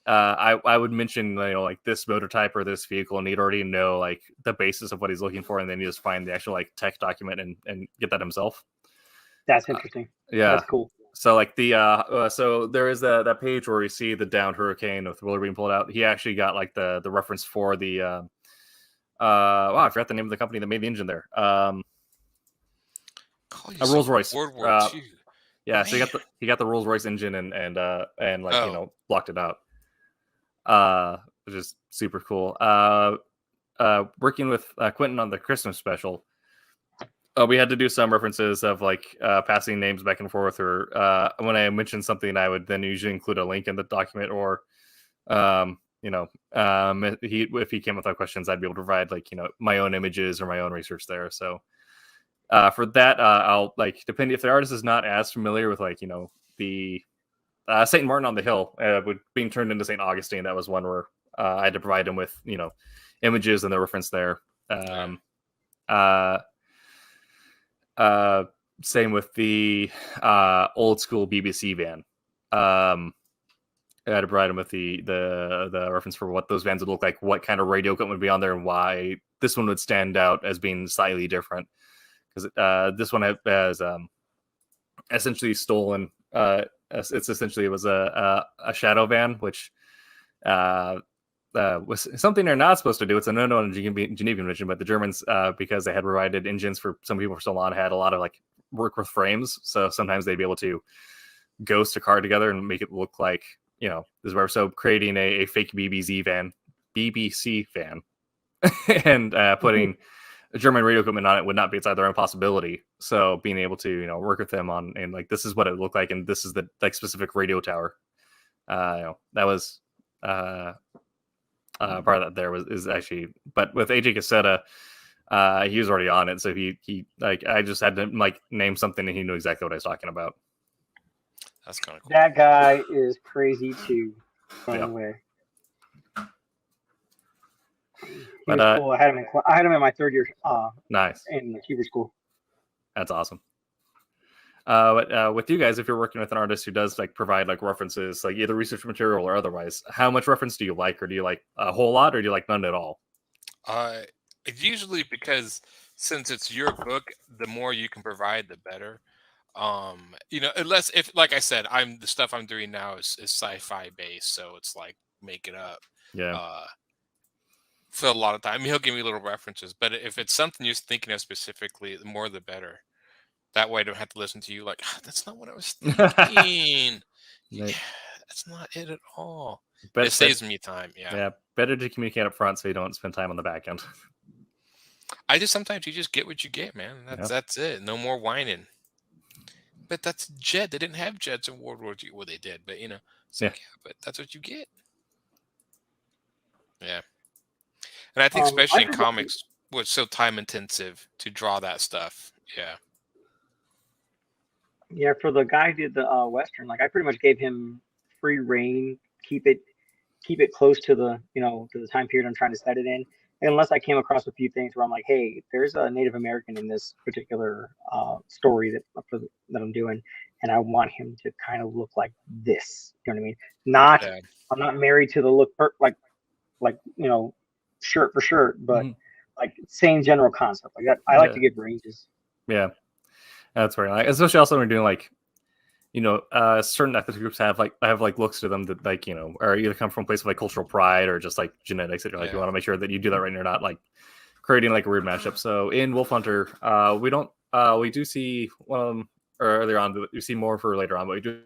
I would mention this motor type or this vehicle, and he'd already know the basis of what he's looking for, and then you just find the actual tech document and get that himself. That's interesting. Yeah, that's cool. So so there is that page where we see the downed hurricane with the wheeler being pulled out. He actually got the reference for the I forgot the name of the company that made the engine there. Rolls Royce. World War II. Yeah, so he got the Rolls Royce engine and blocked it out. Which is super cool. Working with Quentin on the Christmas special, we had to do some references of passing names back and forth, or when I mentioned something, I would then usually include a link in the document, or if he came with questions, I'd be able to provide my own images or my own research there. So for that, I'll depending if the artist is not as familiar with the St. Martin on the Hill being turned into St. Augustine. That was one where I had to provide him with, images and the reference there. Same with the old school BBC van. I had to provide him with the reference for what those vans would look like, what kind of radio equipment would be on there, and why this one would stand out as being slightly different. Because this one has essentially stolen. It was a shadow van, which was something they're not supposed to do. It's a no-no in Geneva Convention, but the Germans, because they had provided engines for some people for so long, had a lot of work with frames. So sometimes they'd be able to ghost a car together and make it look like this is where. So creating a fake BBC van, and putting German radio equipment on it would not be outside their own possibility. So being able to work with them on and this is what it looked like, and this is the specific radio tower. That was part of that there is actually, but with AJ Cassetta, he was already on it, so he like I just had to like name something and he knew exactly what I was talking about. That's kind of cool. That guy is crazy too. By the way, he was cool. I had him in my third year. Nice. In the Hebrew school. That's awesome. But with you guys, if you're working with an artist who does like provide like references, like either research material or otherwise, how much reference do you like, or do you like a whole lot, or do you like none at all? Usually, because since it's your book, the more you can provide, the better. Unless if, like I said, the stuff I'm doing now is sci-fi based, so it's like make it up. Yeah. For a lot of time, he'll give me little references, but if it's something you're thinking of specifically, the more the better. That way I don't have to listen to you like, that's not what I was thinking. Yeah, that's not it at all. But it saves me time. Yeah. Better to communicate up front so you don't spend time on the back end. Sometimes you just get what you get, man. That's it. No more whining. But that's Jet. They didn't have Jets in World War II. Well, they did, but but that's what you get. Yeah. And I think especially in comics, was so time intensive to draw that stuff. Yeah. Yeah, for the guy who did the Western, like I pretty much gave him free reign, keep it close to the to the time period I'm trying to set it in, unless I came across a few things where I'm like, hey, there's a Native American in this particular story that I'm doing, and I want him to kind of look like this. You know what I mean? I'm not married to the look like shirt for shirt, but like same general concept. Like that, I like to give ranges. Yeah. That's very nice, especially also when we're doing like, certain ethnic groups have looks to them that like are either come from a place of like cultural pride or just like genetics that you're like you want to make sure that you do that right and you're not like creating like a weird mashup. So in Wolf Hunter, we do see one of them earlier on, but we see more for later on. But we do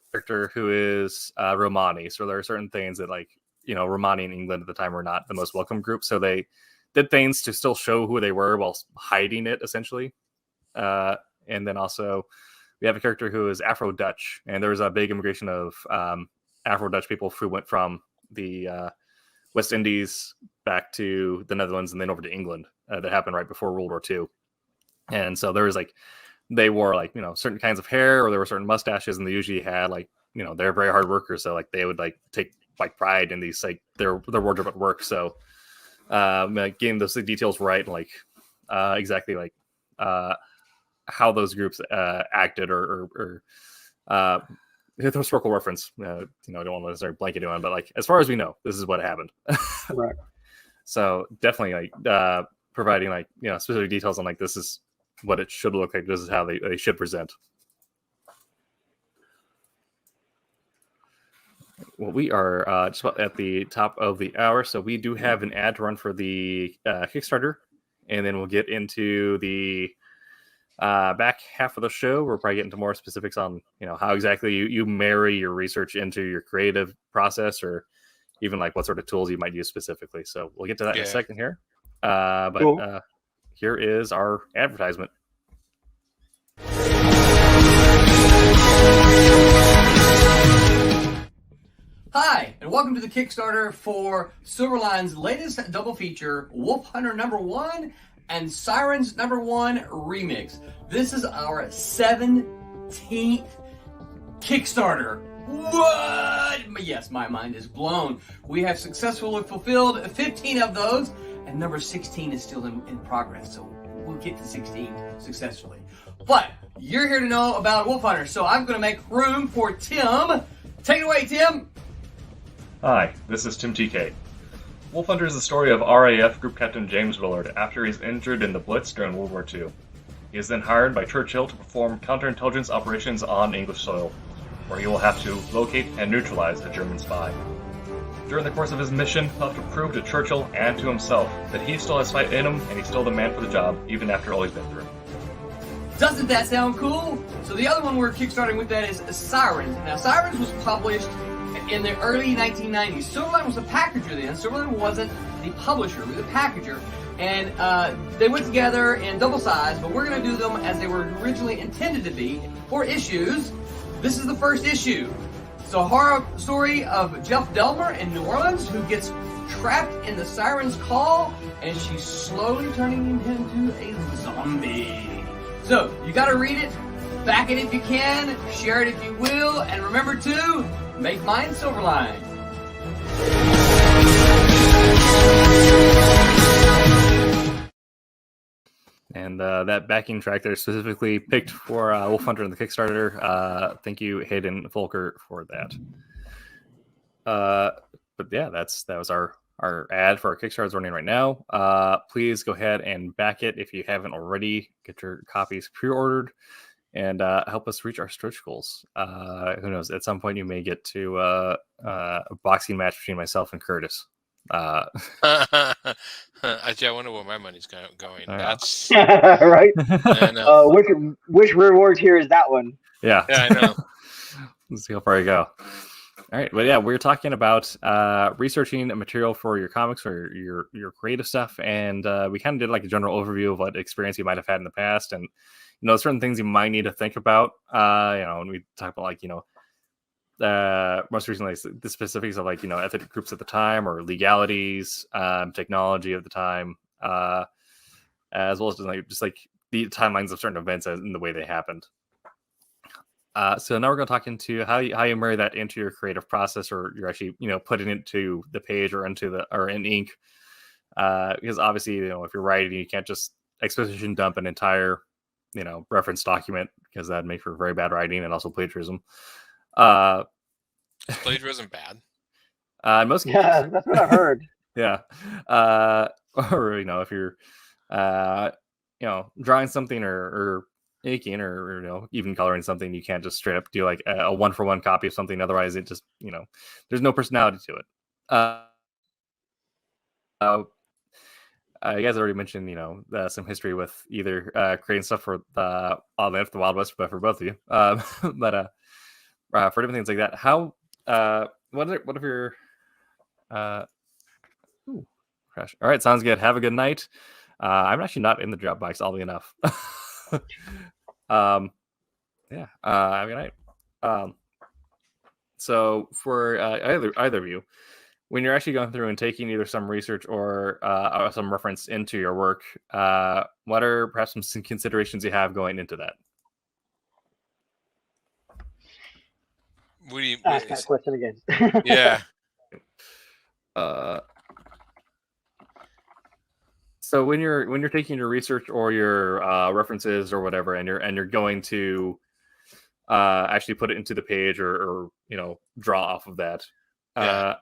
a character who is Romani. So there are certain things that like Romani in England at the time were not the most welcome group, so they did things to still show who they were while hiding it essentially. And then also we have a character who is Afro-Dutch, and there was a big immigration of Afro-Dutch people who went from the West Indies back to the Netherlands and then over to England. That happened right before World War II. And so there was like, they wore like, certain kinds of hair, or there were certain mustaches, and they usually had like, they're very hard workers. So like they would like take like pride in these, like their wardrobe at work. So like getting those details right, and like exactly like how those groups acted or historical reference. I don't want to necessarily blanket on, but like as far as we know, this is what happened. Right. So definitely like providing like specific details on like this is what it should look like. This is how they should present. Well, we are just about at the top of the hour, so we do have an ad to run for the Kickstarter, and then we'll get into the back half of the show. We'll probably get into more specifics on how exactly you marry your research into your creative process, or even like what sort of tools you might use specifically. So we'll get to that in a second here. But here is our advertisement. Hi, and welcome to the Kickstarter for Silverline's latest double feature, Wolf Hunter #1 and Sirens #1 Remix. This is our 17th Kickstarter. What? Yes, my mind is blown. We have successfully fulfilled 15 of those, and number 16 is still in progress, so we'll get to 16 successfully. But you're here to know about Wolf Hunter, so I'm going to make room for Tim. Take it away, Tim. Hi, this is Tim TK. Wolf Hunter is the story of RAF Group Captain James Willard after he's injured in the Blitz during World War II. He is then hired by Churchill to perform counterintelligence operations on English soil, where he will have to locate and neutralize a German spy. During the course of his mission, he'll have to prove to Churchill and to himself that he still has fight in him and he's still the man for the job, even after all he's been through. Doesn't that sound cool? So the other one we're kickstarting with that is Sirens. Now, Sirens was published in the early 1990s. Silverline was a packager then. Silverline wasn't the publisher, it was a packager. And they went together in double size, but we're going to do them as they were originally intended to be, 4 issues. This is the first issue. It's a horror story of Jeff Delmer in New Orleans who gets trapped in the siren's call, and she's slowly turning him into a zombie. So, you gotta read it, back it if you can, share it if you will, and remember to make mine Silverline. And that backing track there specifically picked for Wolf Hunter in the Kickstarter. Thank you, Hayden Folker, for that. But yeah, that was our ad for our Kickstarter running right now. Please go ahead and back it if you haven't already. Get your copies pre-ordered and help us reach our stretch goals. Who knows? At some point, you may get to a boxing match between myself and Curtis. Actually, I wonder where my money's going. That's right. I know. Which reward tier is that one? Yeah, I know. Let's see how far you go. All right, but yeah, we're talking about researching a material for your comics or your creative stuff, and we kind of did like a general overview of what experience you might have had in the past, and certain things you might need to think about. And we talk about like most recently the specifics of like ethnic groups at the time or legalities, technology of the time, as well as just like the timelines of certain events and the way they happened. So now we're going to talk into how you marry that into your creative process, or you're actually putting it to the page or in ink, because obviously if you're writing, you can't just exposition dump an entire reference document, because that'd make for very bad writing and also plagiarism. Is plagiarism bad? In most cases, Yeah, that's what I've heard. yeah. Or if you're drawing something or inking or even coloring something, you can't just straight up do like a 1-for-1 copy of something. Otherwise, it just there's no personality to it. You guys already mentioned some history with either creating stuff for the Wild West, but for both of you. But for different things like that, how what if you're crash? All right, sounds good. Have a good night. I'm actually not in the Dropbox, oddly enough. Yeah, have a good night. So for either of you, when you're actually going through and taking either some research or some reference into your work, what are perhaps some considerations you have going into that? What do you Ask that question again. Yeah. So when you're taking your research or your references or whatever, and you're going to actually put it into the page or draw off of that,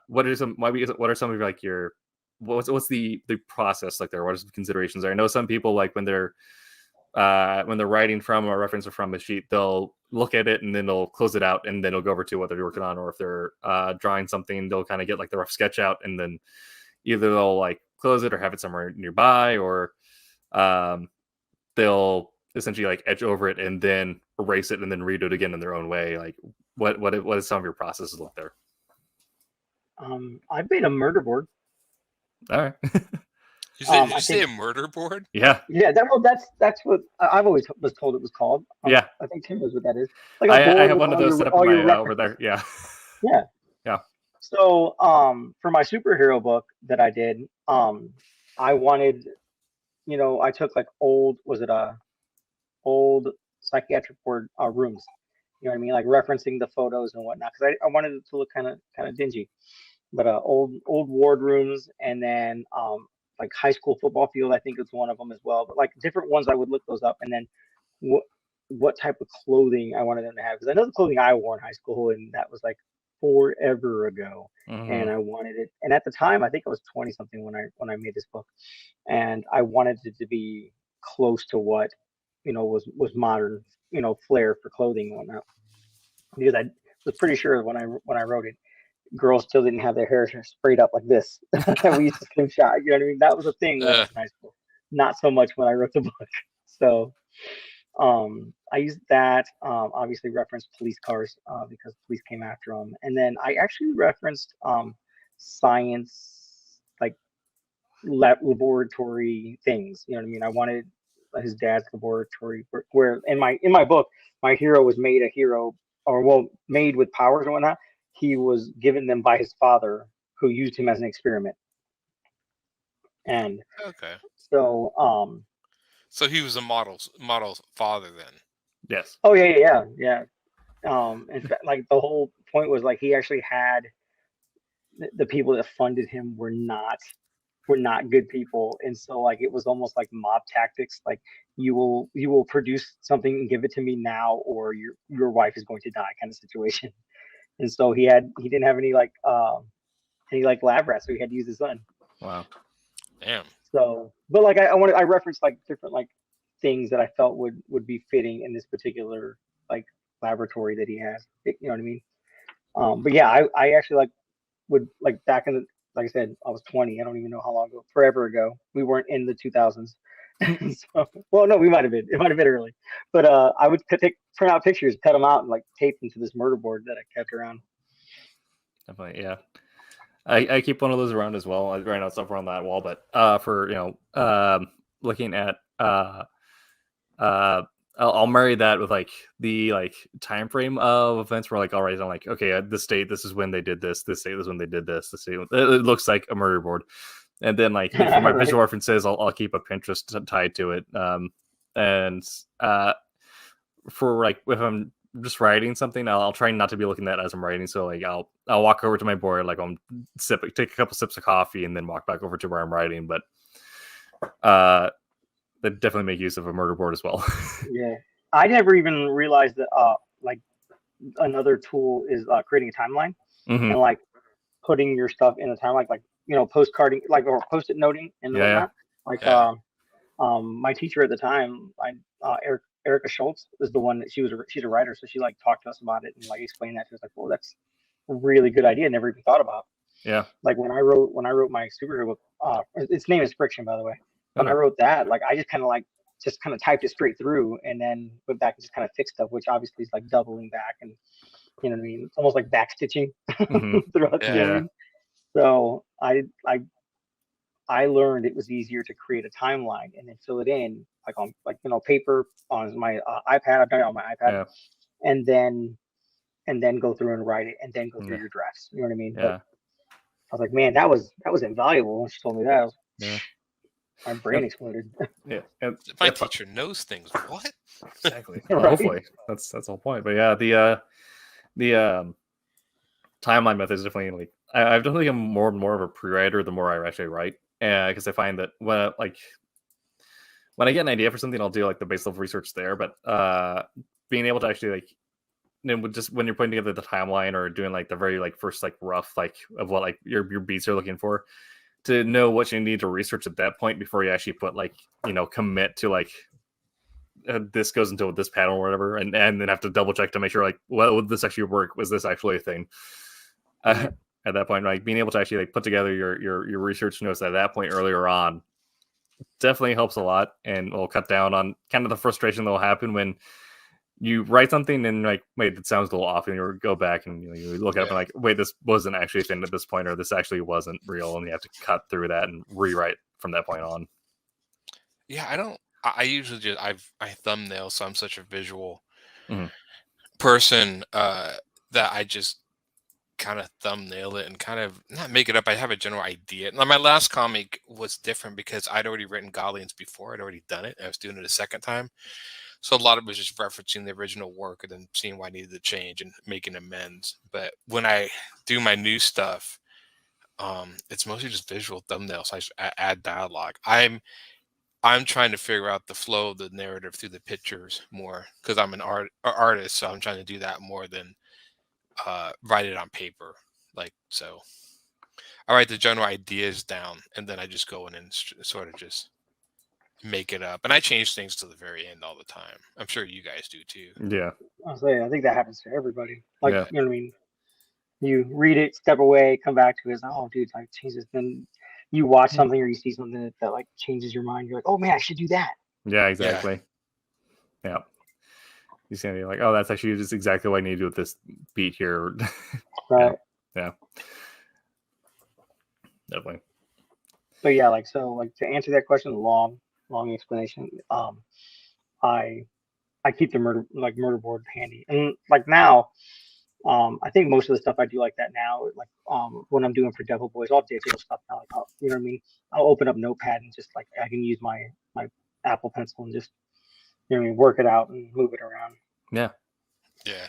what are some of like your what's the process like there? What are some considerations there? I know some people, like when they're writing from a reference or from a sheet, they'll look at it and then they'll close it out and then they'll go over to what they're working on, or if they're drawing something, they'll kind of get like the rough sketch out and then either they'll like close it or have it somewhere nearby, or they'll essentially like etch over it and then erase it and then redo it again in their own way. Like what is some of your processes look there? I made a murder board. All right. Did you say a murder board? Yeah. Yeah, that's what I've always was told it was called. Yeah. I think Tim knows what that is. Like I have one of those set up over there. Yeah. Yeah. Yeah. So for my superhero book that I did, I wanted, I took like old psychiatric ward rooms. You know what I mean? Like referencing the photos and whatnot, because I wanted it to look kind of dingy. But old ward rooms, and then like high school football field, I think it's one of them as well. But like different ones, I would look those up, and then what type of clothing I wanted them to have, because I know the clothing I wore in high school, and that was like forever ago. Mm-hmm. And I wanted it. And at the time, I think I was 20 something when I made this book, and I wanted it to be close to what was modern flair for clothing and whatnot, because I was pretty sure when I wrote it, girls still didn't have their hair sprayed up like this. We used to slingshot. You know what I mean? That was a thing when I was in high school. Not so much when I wrote the book. So I used that. Obviously referenced police cars because police came after them. And then I actually referenced science, like laboratory things. You know what I mean? I wanted his dad's laboratory where in my book, my hero was made a hero, or made with powers and whatnot. he was given them by his father, who used him as an experiment. And Okay. so So he was a model's father then. Yes. oh yeah. In fact, like the whole point was like he actually had the people that funded him were not good people, and so like it was almost like mob tactics. Like you will produce something and give it to me now, or your wife is going to die, kind of situation. And so he didn't have any like lab rats, so he had to use his son. Wow. Damn. So, but like I referenced like different like things that I felt would be fitting in this particular like laboratory that he has. You know what I mean? But yeah, I actually like would like back in the, like I said, I was 20. I don't even know how long ago, forever ago. We weren't in the 2000s. So, well, no, we might have been. It might have been early. But I would print out pictures, cut them out, and like tape them to this murder board that I kept around. Definitely, yeah. I keep one of those around as well. I write out stuff around that wall, but for looking at I'll marry that with like the like time frame of events where like, all right, I'm like, okay, at this date, this is when they did this. This date is when they did this. This date, it looks like a murder board. And then like for my visual references, I'll keep a Pinterest tied to it. And for like if I'm just writing something, I'll try not to be looking at that as I'm writing. So like I'll walk over to my board, like I'm take a couple sips of coffee, and then walk back over to where I'm writing. But that definitely make use of a murder board as well. Yeah, I never even realized that like another tool is creating a timeline and like putting your stuff in a timeline, like postcarding, like, or post-it noting and whatnot. Like my teacher at the time, Erica Schultz, is the one that she's a writer, so she like talked to us about it and like explained that to us. Like, well, that's a really good idea. Never even thought about. Yeah. Like when I wrote my superhero book, its name is Friction, by the way. When I wrote that, like I just kind of typed it straight through and then went back and just kind of fixed stuff, which obviously is like doubling back, and you know what I mean. It's almost like back stitching throughout the game. So I learned it was easier to create a timeline and then fill it in like on paper on my iPad. I've done it on my iPad, and then go through and write it, and then go through your drafts. You know what I mean? Yeah. But I was like, man, that was invaluable when she told me that. My brain exploded. Yeah, my teacher knows things. What? Exactly. Well, hopefully, that's the whole point. But yeah, the timeline method is definitely like I've definitely become more and more of a pre-writer the more I actually write, because I find that when I get an idea for something, I'll do like the base level research there. But being able to actually like, just when you're putting together the timeline or doing like the very like first like rough like of what like your beats are looking for, to know what you need to research at that point before you actually put like commit to like this goes into this panel or whatever, and then have to double check to make sure like, well, would this actually work? Was this actually a thing? At that point, like being able to actually like put together your research notes at that point earlier on definitely helps a lot, and will cut down on kind of the frustration that will happen when you write something and like, wait, that sounds a little off, and you go back and you look at it and like, wait, this wasn't actually a thing at this point, or this actually wasn't real, and you have to cut through that and rewrite from that point on. Yeah, I usually just I thumbnail, so I'm such a visual person that I just kind of thumbnail it and kind of not make it up. I have a general idea. Now, my last comic was different because I'd already written Godlians before. I'd already done it. I was doing it a second time. So a lot of it was just referencing the original work and then seeing why I needed to change and making amends. But when I do my new stuff, it's mostly just visual thumbnails. I add dialogue. I'm trying to figure out the flow of the narrative through the pictures more, because I'm an artist, so I'm trying to do that more than write it on paper. Like, so I write the general ideas down, and then I just go in and sort of just make it up, and I change things to the very end all the time. I'm sure you guys do too. Yeah, I think that happens to everybody. Like, you know what I mean? You read it, step away, come back to it. It's like, oh, dude, like Jesus. Then you watch something or you see something that like changes your mind. You're like, oh man, I should do that. Yeah, exactly. Yeah. You see, you're like, oh, that's actually just exactly what I need to do with this beat here. Right. Yeah. Definitely. But yeah, like, so like to answer that question, long explanation. I keep the murder board handy, and like now I think most of the stuff I do like that now, like when I'm doing for Devil Boys, all digital stuff now. Like, you know what I mean? I'll open up Notepad and just like I can use my Apple Pencil and just, you know what I mean, work it out and move it around. Yeah. Yeah.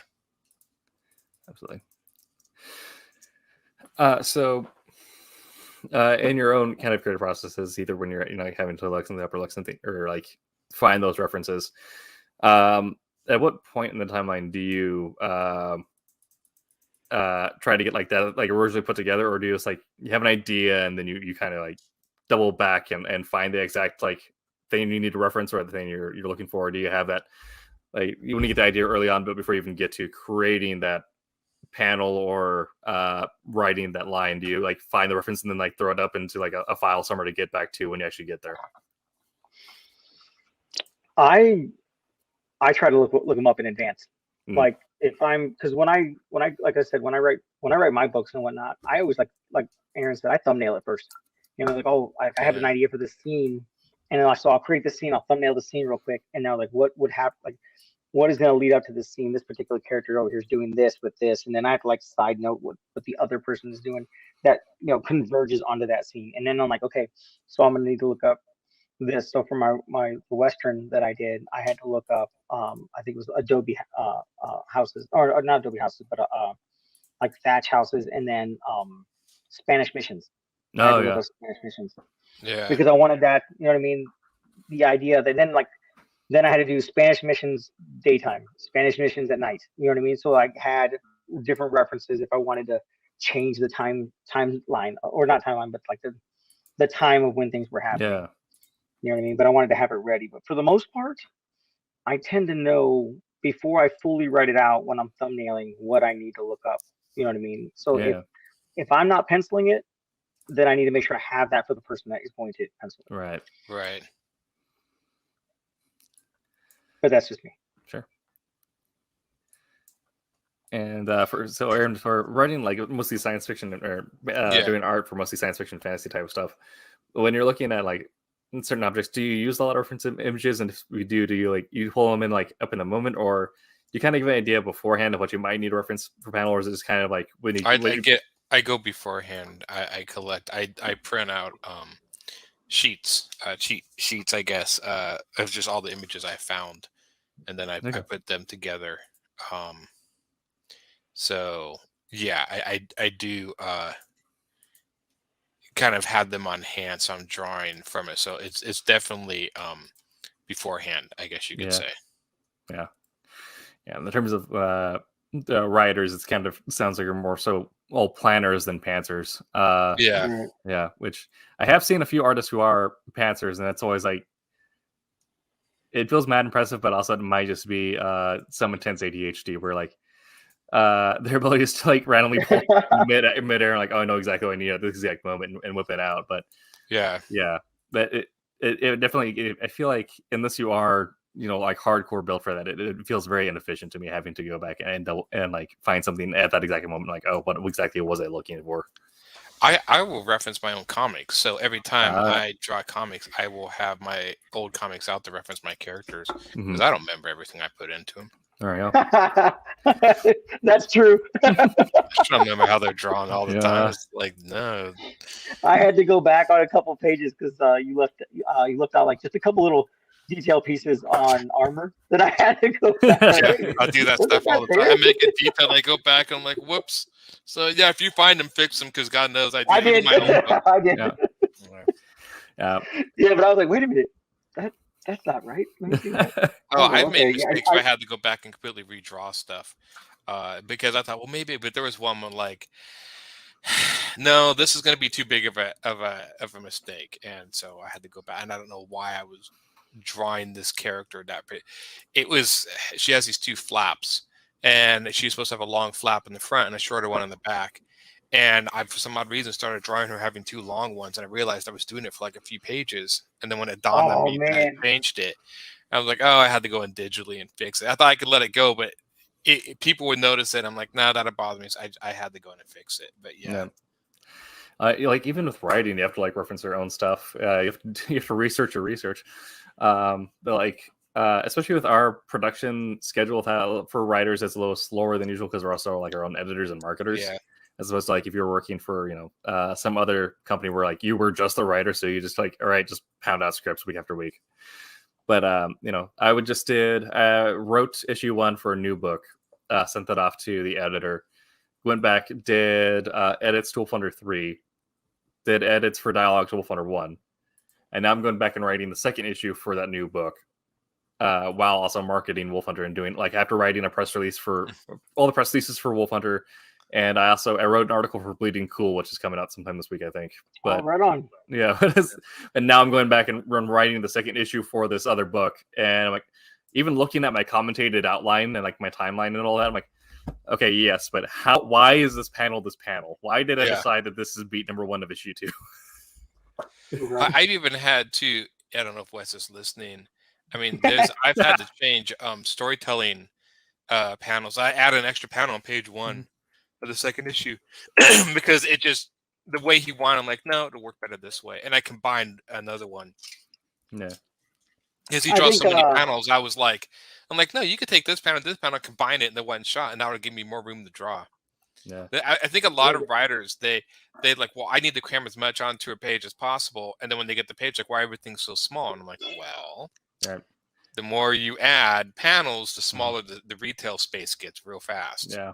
Absolutely. So in your own kind of creative processes, either when you're having to look something up or look something or like find those references, at what point in the timeline do you try to get like that like originally put together, or do you just like you have an idea and then you kind of like double back and find the exact like thing you need to reference or the thing you're looking for? Or do you have that like you want to get the idea early on, but before you even get to creating that panel or writing that line, do you like find the reference and then like throw it up into like a file somewhere to get back to when you actually get there? I try to look them up in advance. Like if I'm, because when I like I said, when I write my books and whatnot, I always like Aaron said, I thumbnail it first. You know, like, oh, I have an idea for this scene, and then I'll create the scene, I'll thumbnail the scene real quick, and now like what would happen, like what is going to lead up to this scene? This particular character over here is doing this with this, and then I have to like side note what the other person is doing that, you know, converges onto that scene, and then I'm like, okay, so I'm gonna need to look up this. So for my Western that I did, I had to look up I think it was Adobe houses, or not Adobe houses, but like thatch houses, and then Spanish missions. Oh yeah, Spanish missions. Yeah. Because I wanted that, you know what I mean? The idea that then I had to do Spanish missions daytime, Spanish missions at night. You know what I mean? So I had different references if I wanted to change the timeline, or not timeline, but like the time of when things were happening. Yeah. You know what I mean? But I wanted to have it ready. But for the most part, I tend to know before I fully write it out when I'm thumbnailing what I need to look up. You know what I mean? So if I'm not penciling it, then I need to make sure I have that for the person that is going to pencil it. Right. Right. But that's just me. Sure. And Aaron, for writing like mostly science fiction or doing art for mostly science fiction, fantasy type of stuff, when you're looking at like certain objects, do you use a lot of reference images? And if we do you like you pull them in like up in the moment, or you kind of give an idea beforehand of what you might need to reference for panel, or is it just kind of like when you I go beforehand. I collect. I print out sheets, cheat sheets, I guess, of just all the images I found, and then I put them together. So yeah, I do kind of have them on hand, so I'm drawing from it. So it's definitely beforehand, I guess you could say. Yeah. In the terms of writers, it's kind of sounds like you're more so all planners than pantsers. Yeah. Which I have seen a few artists who are pantsers, and that's always like it feels mad impressive, but also it might just be some intense ADHD where like their ability is to like randomly pull midair and like, oh, I know exactly what I need at this exact moment and whip it out. But but it definitely, I feel like unless you are, you know, like hardcore built for that, it feels very inefficient to me having to go back and like find something at that exact moment, like, oh, what exactly was I looking for? I will reference my own comics. So every time I draw comics, I will have my old comics out to reference my characters because I don't remember everything I put into them. There you go. That's true. I don't remember how they're drawn all the time. It's like, no. I had to go back on a couple pages because you left out like just a couple little detail pieces on armor that I had to go back. Yeah, I do that stuff all the time. I make a detail and I go back and I'm like, whoops. So yeah, if you find them, fix them because God knows I did. My own book. I did. Yeah, but I was like, wait a minute. That's not right. Let me see that. I've made mistakes where I had to go back and completely redraw stuff because I thought, well, maybe, but there was one where like, no, this is going to be too big of a mistake, and so I had to go back. And I don't know why I was drawing this character that it was. She has these two flaps, and she's supposed to have a long flap in the front and a shorter one in the back. And I, for some odd reason, started drawing her having two long ones, and I realized I was doing it for like a few pages. And then when it dawned on me, I changed it. I was like, oh, I had to go in digitally and fix it. I thought I could let it go, but people would notice it. I'm like, nah, that'll bother me. So I had to go in and fix it. But yeah. Like even with writing, you have to like reference your own stuff. You have to research your research. But like especially with our production schedule for writers, it's a little slower than usual because we're also like our own editors and marketers. Yeah. As opposed to like if you're working for some other company where like you were just a writer, so you just like, all right, just pound out scripts week after week. But I wrote issue 1 for a new book, sent that off to the editor, went back, did edits to Wolf Hunter 3, did edits for dialogue to Wolf Hunter 1, and now I'm going back and writing the second issue for that new book, while also marketing Wolf Hunter and doing like after writing a press release for all the press releases for Wolf Hunter. And I wrote an article for Bleeding Cool, which is coming out sometime this week, I think. But right on. Yeah, and now I'm going back and writing the second issue for this other book, and I'm like, even looking at my commentated outline and like my timeline and all that, I'm like, okay, yes, but why is this panel this panel? Why did I decide that this is beat number 1 of issue 2? I've even had to. I don't know if Wes is listening. I mean, I've had to change storytelling panels. I add an extra panel on page 1. Of the second issue because it just the way he wanted. I'm like, no, it'll work better this way, and I combined another one. Yeah, because he draws so many panels. I'm like, no, you could take this panel, combine it in the one shot, and that would give me more room to draw. Yeah, I think a lot of writers they like, well, I need to cram as much onto a page as possible, and then when they get the page, like, why everything's so small? And I'm like, well, the more you add panels, the smaller the retail space gets real fast. Yeah.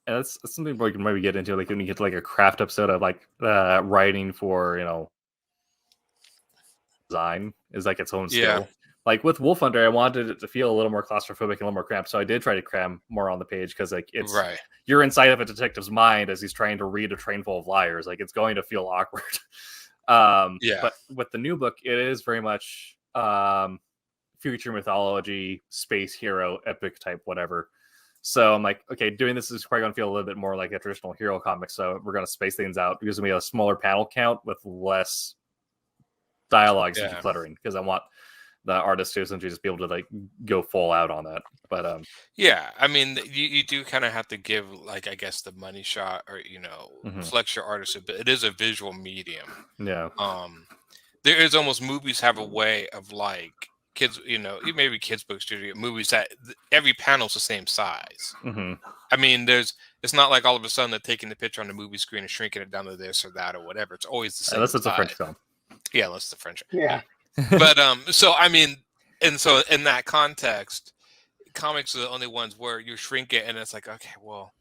And that's something we can maybe get into, like when you get to like a craft episode of like writing for design is like its own skill. Yeah. Like with Wolf Hunter, I wanted it to feel a little more claustrophobic and a little more cramped, so I did try to cram more on the page because like it's you're inside of a detective's mind as he's trying to read a train full of liars. Like it's going to feel awkward. But with the new book, it is very much future mythology, space hero, epic type, whatever. So I'm like, okay, doing this is probably going to feel a little bit more like a traditional hero comic. So we're going to space things out. There's going to be a smaller panel count with less dialogue cluttering because I want the artist to essentially just be able to like go full out on that. But I mean, you do kind of have to give like, I guess, the money shot or flex your artist a bit. It is a visual medium. Yeah. There is almost movies have a way of like. Kids, maybe kids book studio movies that every panel's the same size. I mean, it's not like all of a sudden they're taking the picture on the movie screen and shrinking it down to this or that or whatever. It's always the same. Unless it's a French film. Yeah, unless it's a French. Yeah. But so I mean, and so in that context, comics are the only ones where you shrink it and it's like, okay, well,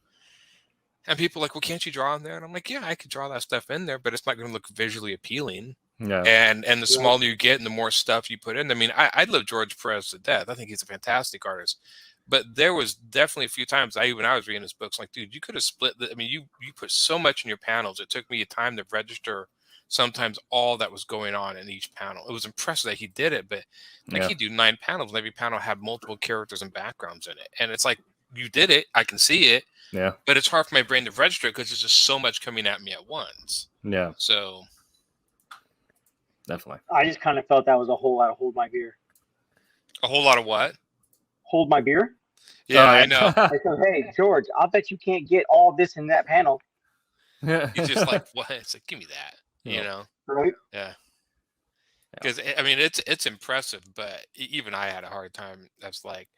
and people are like, well, can't you draw in there? And I'm like, yeah, I could draw that stuff in there, but it's not going to look visually appealing. Yeah. And the smaller you get and the more stuff you put in. I mean, I love George Perez to death. I think he's a fantastic artist. But there was definitely a few times I was reading his books, like, dude, you could have split you put so much in your panels. It took me a time to register sometimes all that was going on in each panel. It was impressive that he did it, but like he'd do 9 panels and every panel had multiple characters and backgrounds in it. And it's like, you did it. I can see it. Yeah. But it's hard for my brain to register because there's just so much coming at me at once. Yeah. So definitely. I just kind of felt that was a whole lot of Hold My Beer. A whole lot of what? Hold My Beer? Yeah, I know. I said, hey, George, I'll bet you can't get all this in that panel. He's just like, what? It's like, give me that, Right? Yeah. Because, I mean, it's impressive, but even I had a hard time. That's like,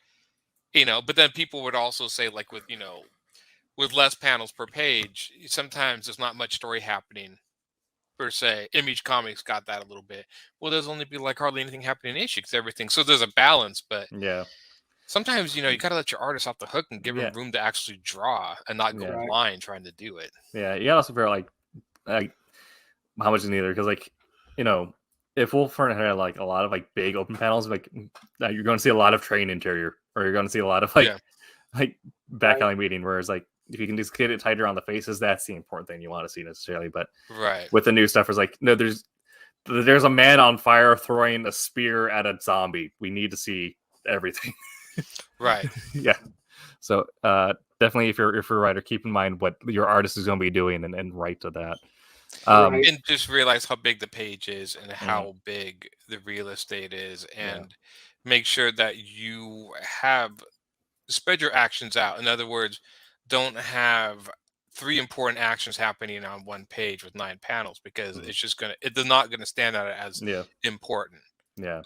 but then people would also say, like, with less panels per page, sometimes there's not much story happening. Per se, Image Comics got that a little bit. Well, there's only be like hardly anything happening in issue because everything. So there's a balance, but sometimes you gotta let your artist off the hook and give him room to actually draw and not go blind trying to do it. Yeah, you gotta also figure out like how much is neither because if Wolf Hunter had like a lot of like big open panels, like you're going to see a lot of train interior or you're going to see a lot of like back alley meeting. Whereas like if you can just get it tighter on the faces, that's the important thing you want to see necessarily. But with the new stuff, it's like, no, there's a man on fire throwing a spear at a zombie. We need to see everything. Right. Yeah. So definitely, if you're a writer, keep in mind what your artist is going to be doing and write to that. And just realize how big the page is and how big the real estate is, and make sure that you spread your actions out. In other words, don't have 3 important actions happening on one page with 9 panels because it's not gonna stand out as important. Yeah.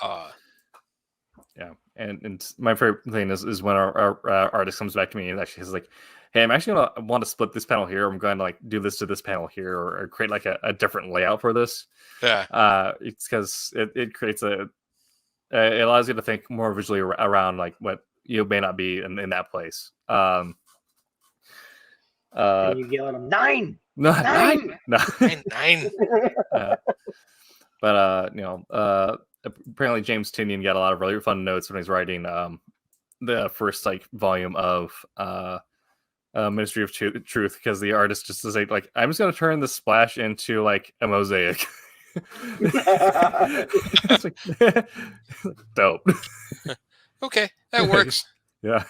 Yeah, and my favorite thing is when our artist comes back to me and actually is like, "Hey, I'm actually gonna want to split this panel here. I'm going to like do this to this panel here, or create like a different layout for this." Yeah. It's because it creates it allows you to think more visually around like what you may not be in that place. And you yell at them, 9! No, 9! no. 9. Apparently James Tinian got a lot of really fun notes when he's writing the first like volume of Ministry of Truth, because the artist just is like, I'm just gonna turn the splash into like a mosaic. It's like, dope. Okay, that works. Yeah.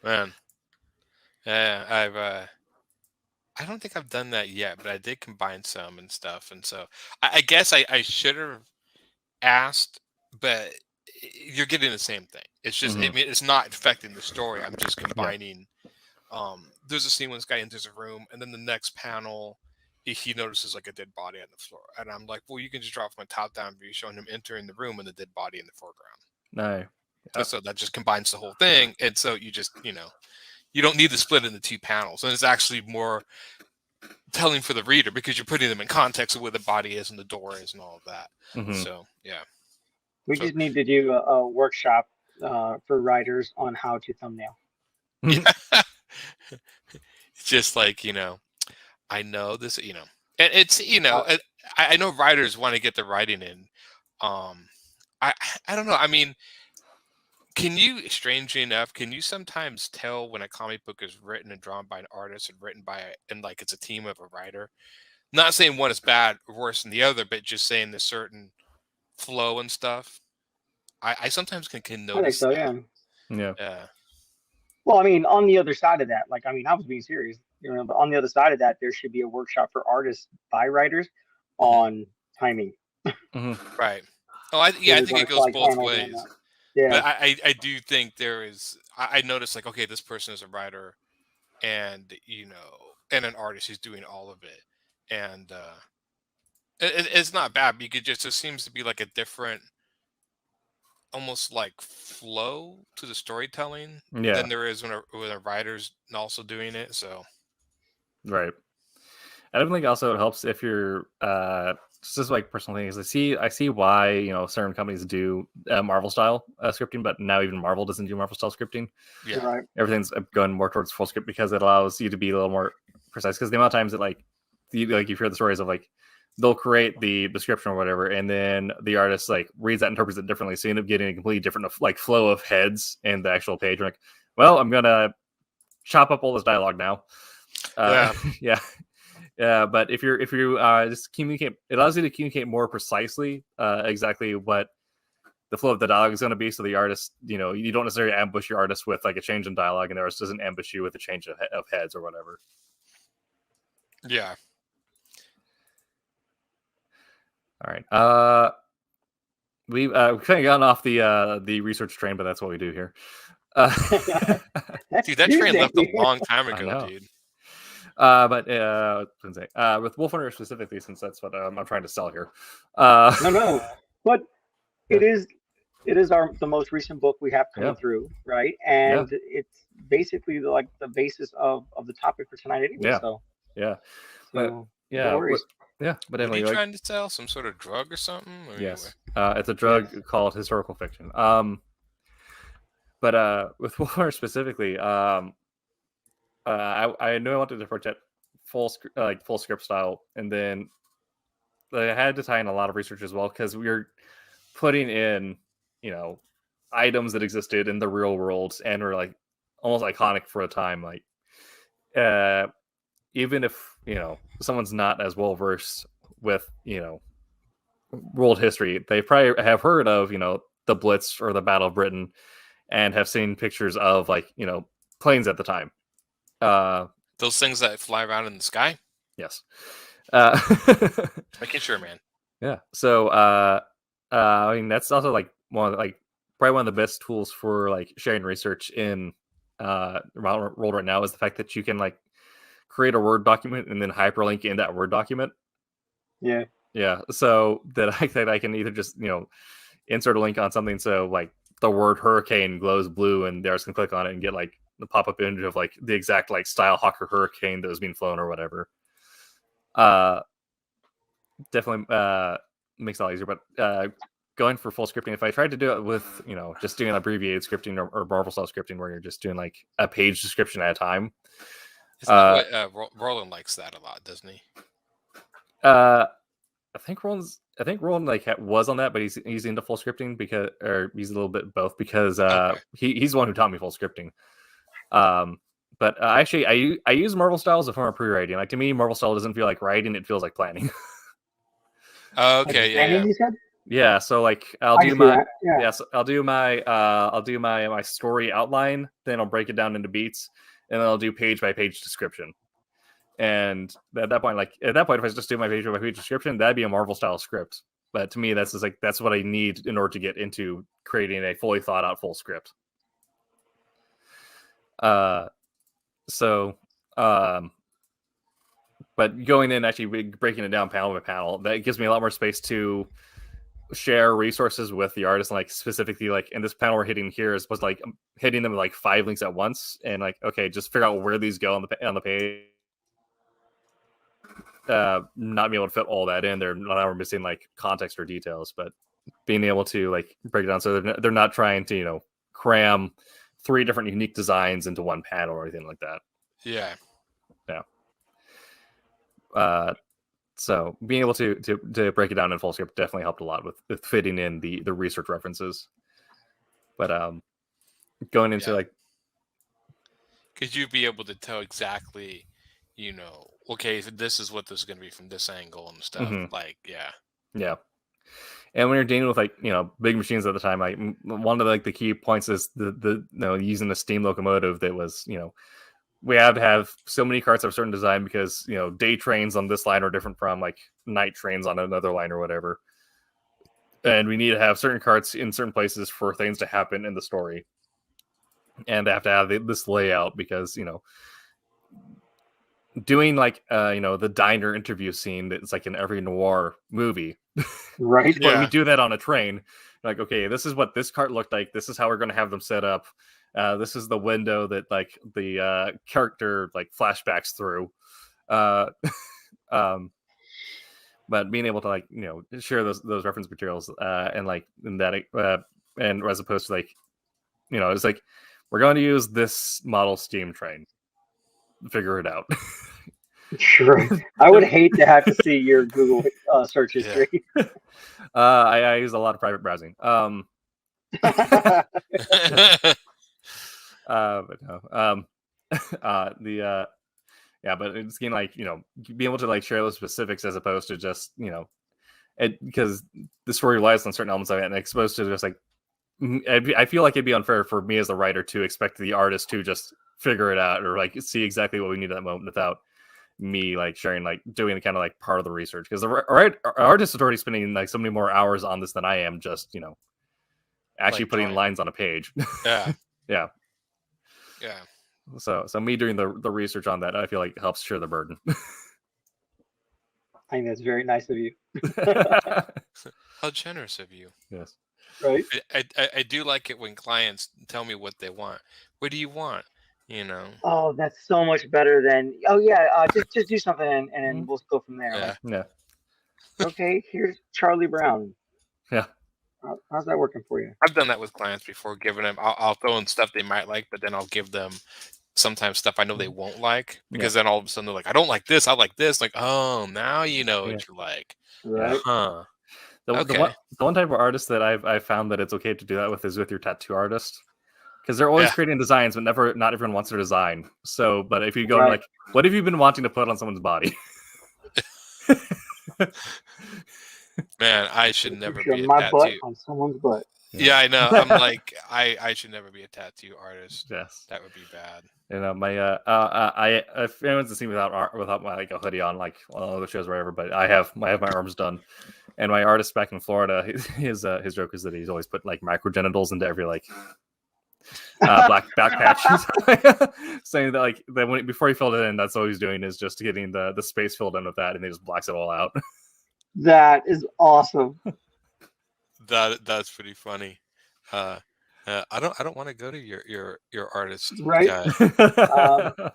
Man. Yeah, I don't think I've done that yet, but I did combine some and stuff, and so I guess I should have asked, but you're getting the same thing. It's just I mean, it's not affecting the story. I'm just combining. There's a scene when this guy enters a room, and then the next panel, he notices like a dead body on the floor, and I'm like, well, you can just draw from a top-down view showing him entering the room and the dead body in the foreground. No. Yep. So that just combines the whole thing, and so you just you don't need to split into 2 panels, and it's actually more telling for the reader because you're putting them in context of where the body is and the door is and all of that. So yeah, we just need to do a workshop for writers on how to thumbnail. It's just like I know this, and it's I know writers want to get the writing in. I don't know. I mean, can you, strangely enough, can you sometimes tell when a comic book is written and drawn by an artist and written by and like it's a team of a writer? Not saying one is bad or worse than the other, but just saying the certain flow and stuff. I sometimes can notice. I think so, that. Yeah. Well, I mean, on the other side of that, like, I mean, I was being serious, but on the other side of that, there should be a workshop for artists by writers on timing. Right. Oh, I think it goes both ways. Yeah. But I do think there is. I noticed like, okay, this person is a writer, and and an artist who's doing all of it, and it's not bad. Because it just seems to be like a different, almost like flow to the storytelling than there is when a writer's also doing it. So, right. I don't think also it helps if you're just like personal things. I see why certain companies do Marvel style scripting, but now even Marvel doesn't do Marvel style scripting. Yeah, right. Everything's going more towards full script because it allows you to be a little more precise. Because the amount of times that you've heard the stories of like they'll create the description or whatever, and then the artist like reads that, interprets it differently, so you end up getting a completely different like flow of heads in the actual page. You're like, well, I'm gonna chop up all this dialogue now. Yeah, but if you just communicate, it allows you to communicate more precisely exactly what the flow of the dialogue is going to be. So the artist, you don't necessarily ambush your artist with like a change in dialogue, and the artist doesn't ambush you with a change of heads or whatever. Yeah. All right. We've kind of gotten off the research train, but that's what we do here. Dude, that train left a long time ago, dude. But with Wolf Hunter specifically, since that's what I'm trying to sell here. No, but it is the most recent book we have coming through, right? And it's basically like the basis of the topic for tonight, anyway. But anyway, are you trying to sell some sort of drug or something? Or yes, it's a drug called historical fiction. But with Wolf Hunter specifically, I knew I wanted to project full script style, and then I had to tie in a lot of research as well because we were putting in items that existed in the real world and were like almost iconic for a time. Like even if someone's not as well versed with world history, they probably have heard of the Blitz or the Battle of Britain and have seen pictures of planes at the time. Those things that fly around in the sky? Yes. Making sure, man. Yeah. So I mean that's also like probably one of the best tools for like sharing research in the world right now is the fact that you can like create a Word document and then hyperlink in that Word document. Yeah. Yeah. So that I can either just insert a link on something so like the word hurricane glows blue, and the artist can click on it and get like the pop-up image of like the exact like style Hawker hurricane that was being flown or whatever. Definitely makes it a lot easier. But going for full scripting, if I tried to do it with just doing abbreviated scripting or Marvel style scripting, where you're just doing like a page description at a time. Roland likes that a lot, doesn't he? I think Roland like was on that, but he's into full scripting or he's a little bit both because he's the one who taught me full scripting. But actually, I use Marvel style as a form of pre-writing. Like to me, Marvel style doesn't feel like writing; it feels like planning. Okay, yeah. You said? Yeah, so like I'll do my story outline, then I'll break it down into beats, and then I'll do page by page description. And at that point, if I just do my page by page description, that'd be a Marvel style script. But to me, that's what I need in order to get into creating a fully thought out full script. But going in actually breaking it down panel by panel, that gives me a lot more space to share resources with the artist. And like specifically, like in this panel we're hitting here is like hitting them with like 5 links at once, and like okay, just figure out where these go on the page. Not being able to fit all that in there, now we're missing like context or details, but being able to like break it down so they're not trying to cram 3 different unique designs into one panel or anything like that. Yeah. So being able to break it down in full script definitely helped a lot with fitting in the research references. But going into like, because you'd be able to tell exactly, okay, this is what this is going to be from this angle and stuff. Mm-hmm. Like, yeah. And when you're dealing with like big machines at the time, like one of the key points is the using a steam locomotive that was we have to have so many carts of a certain design because day trains on this line are different from like night trains on another line or whatever, and we need to have certain carts in certain places for things to happen in the story, and they have to have this layout because doing like the diner interview scene that's like in every noir movie, right? But we do that on a train. Like, okay, this is what this cart looked like. This is how we're going to have them set up. This is the window that like the character like flashbacks through. But being able to like share those reference materials and like in that and as opposed to like it's like we're going to use this model steam train. Figure it out. Sure. I would hate to have to see your Google search history. I use a lot of private browsing. But no. But it's getting like be able to like share those specifics as opposed to just because the story relies on certain elements of it, and exposed to just like I feel like it'd be unfair for me as a writer to expect the artist to just figure it out or like see exactly what we need at that moment without me like sharing, like doing the kind of like part of the research, because our artist is already spending like so many more hours on this than I am just actually like putting lines on a page. Yeah. So me doing the research on that, I feel like helps share the burden. I think that's very nice of you. How generous of you. Yes. Right. I do like it when clients tell me what they want. What do you want? Oh, that's so much better than just do something and then we'll go from there. Yeah. Okay, here's Charlie Brown. Yeah. How's that working for you? I've done that with clients before. Giving them, I'll throw in stuff they might like, but then I'll give them sometimes stuff I know they won't like, because then all of a sudden they're like, I don't like this, I like this. Like, oh, now you know what you like. Right. Huh. The one type of artist that I've found that it's okay to do that with is with your tattoo artist, because they're always creating designs, but not everyone wants their design. So, but if you go like, what have you been wanting to put on someone's body? Man, I should never be a my tattoo. butt on someone's butt. Yeah, I know. I'm like, I should never be a tattoo artist. Yes, that would be bad. My if anyone's seen me without my like a hoodie on, like on other shows or whatever, but I have my arms done, and my artist back in Florida, his joke is that he's always put like microgenitals into every like black back patch, saying that like that before he filled it in, that's all he's doing is just getting the space filled in with that, and he just blacks it all out. That is awesome. That's pretty funny. I don't want to go to your artist Right. guy.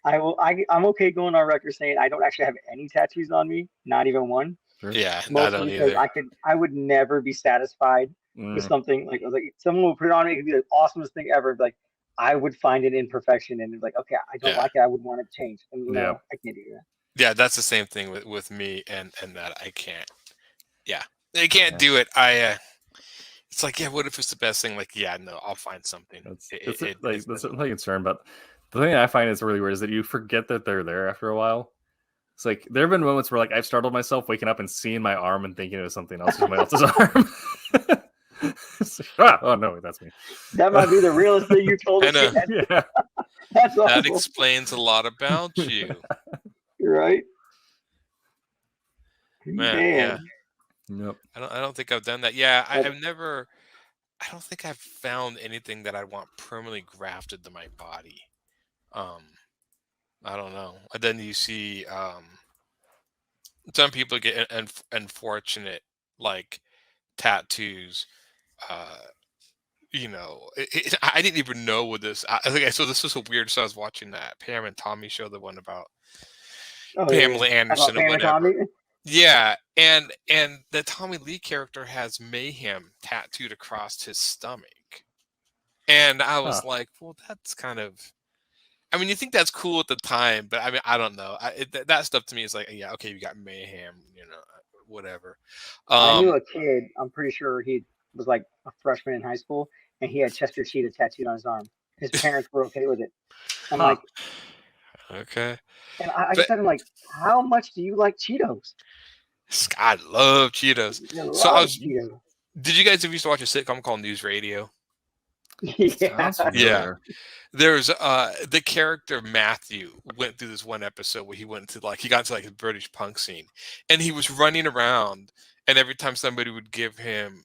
I'm okay going on record saying I don't actually have any tattoos on me, not even one. Yeah, I Mostly don't because either. I would never be satisfied with something like, I was like, someone would put it on me, it could be the awesomest thing ever. Like, I would find an imperfection and it's like, okay, I don't Yeah. like it. I would want it changed, and Yeah. I can't do that. Yeah, that's the same thing with me and that I can't. Yeah, I can't do it. It's like, yeah, what if it's the best thing? Like, yeah, no, I'll find something. That's my concern. But the thing I find is really weird is that you forget that they're there after a while. It's like there have been moments where like I've startled myself waking up and seeing my arm and thinking it was something else, somebody else's arm. Like, oh no, that's me. That might be the realest thing you told us. I know. Yeah. That's awful. That explains a lot about you. Right? Man, yeah. Yep. I don't think I've done that. Yeah, I've never. I don't think I've found anything that I want permanently grafted to my body. I don't know. And then you see some people get unfortunate like tattoos. I didn't even know what this. So this was a weird. So I was watching that Pam and Tommy show, the one about Pamela Anderson or whatever. Yeah, and the Tommy Lee character has mayhem tattooed across his stomach, and I was like, well, that's kind of. I mean, you think that's cool at the time, but I mean, I don't know. That stuff to me is like, yeah, okay, you got mayhem, whatever. I knew a kid. I'm pretty sure he was like a freshman in high school, and he had Chester Cheetah tattooed on his arm. His parents were okay with it. I'm like, okay. And I just said, I'm like, how much do you like Cheetos? I love Cheetos. Cheetos. Did you guys ever used to watch a sitcom called News Radio? Yeah. There's the character Matthew went through this one episode where he got into like a British punk scene, and he was running around, and every time somebody would give him,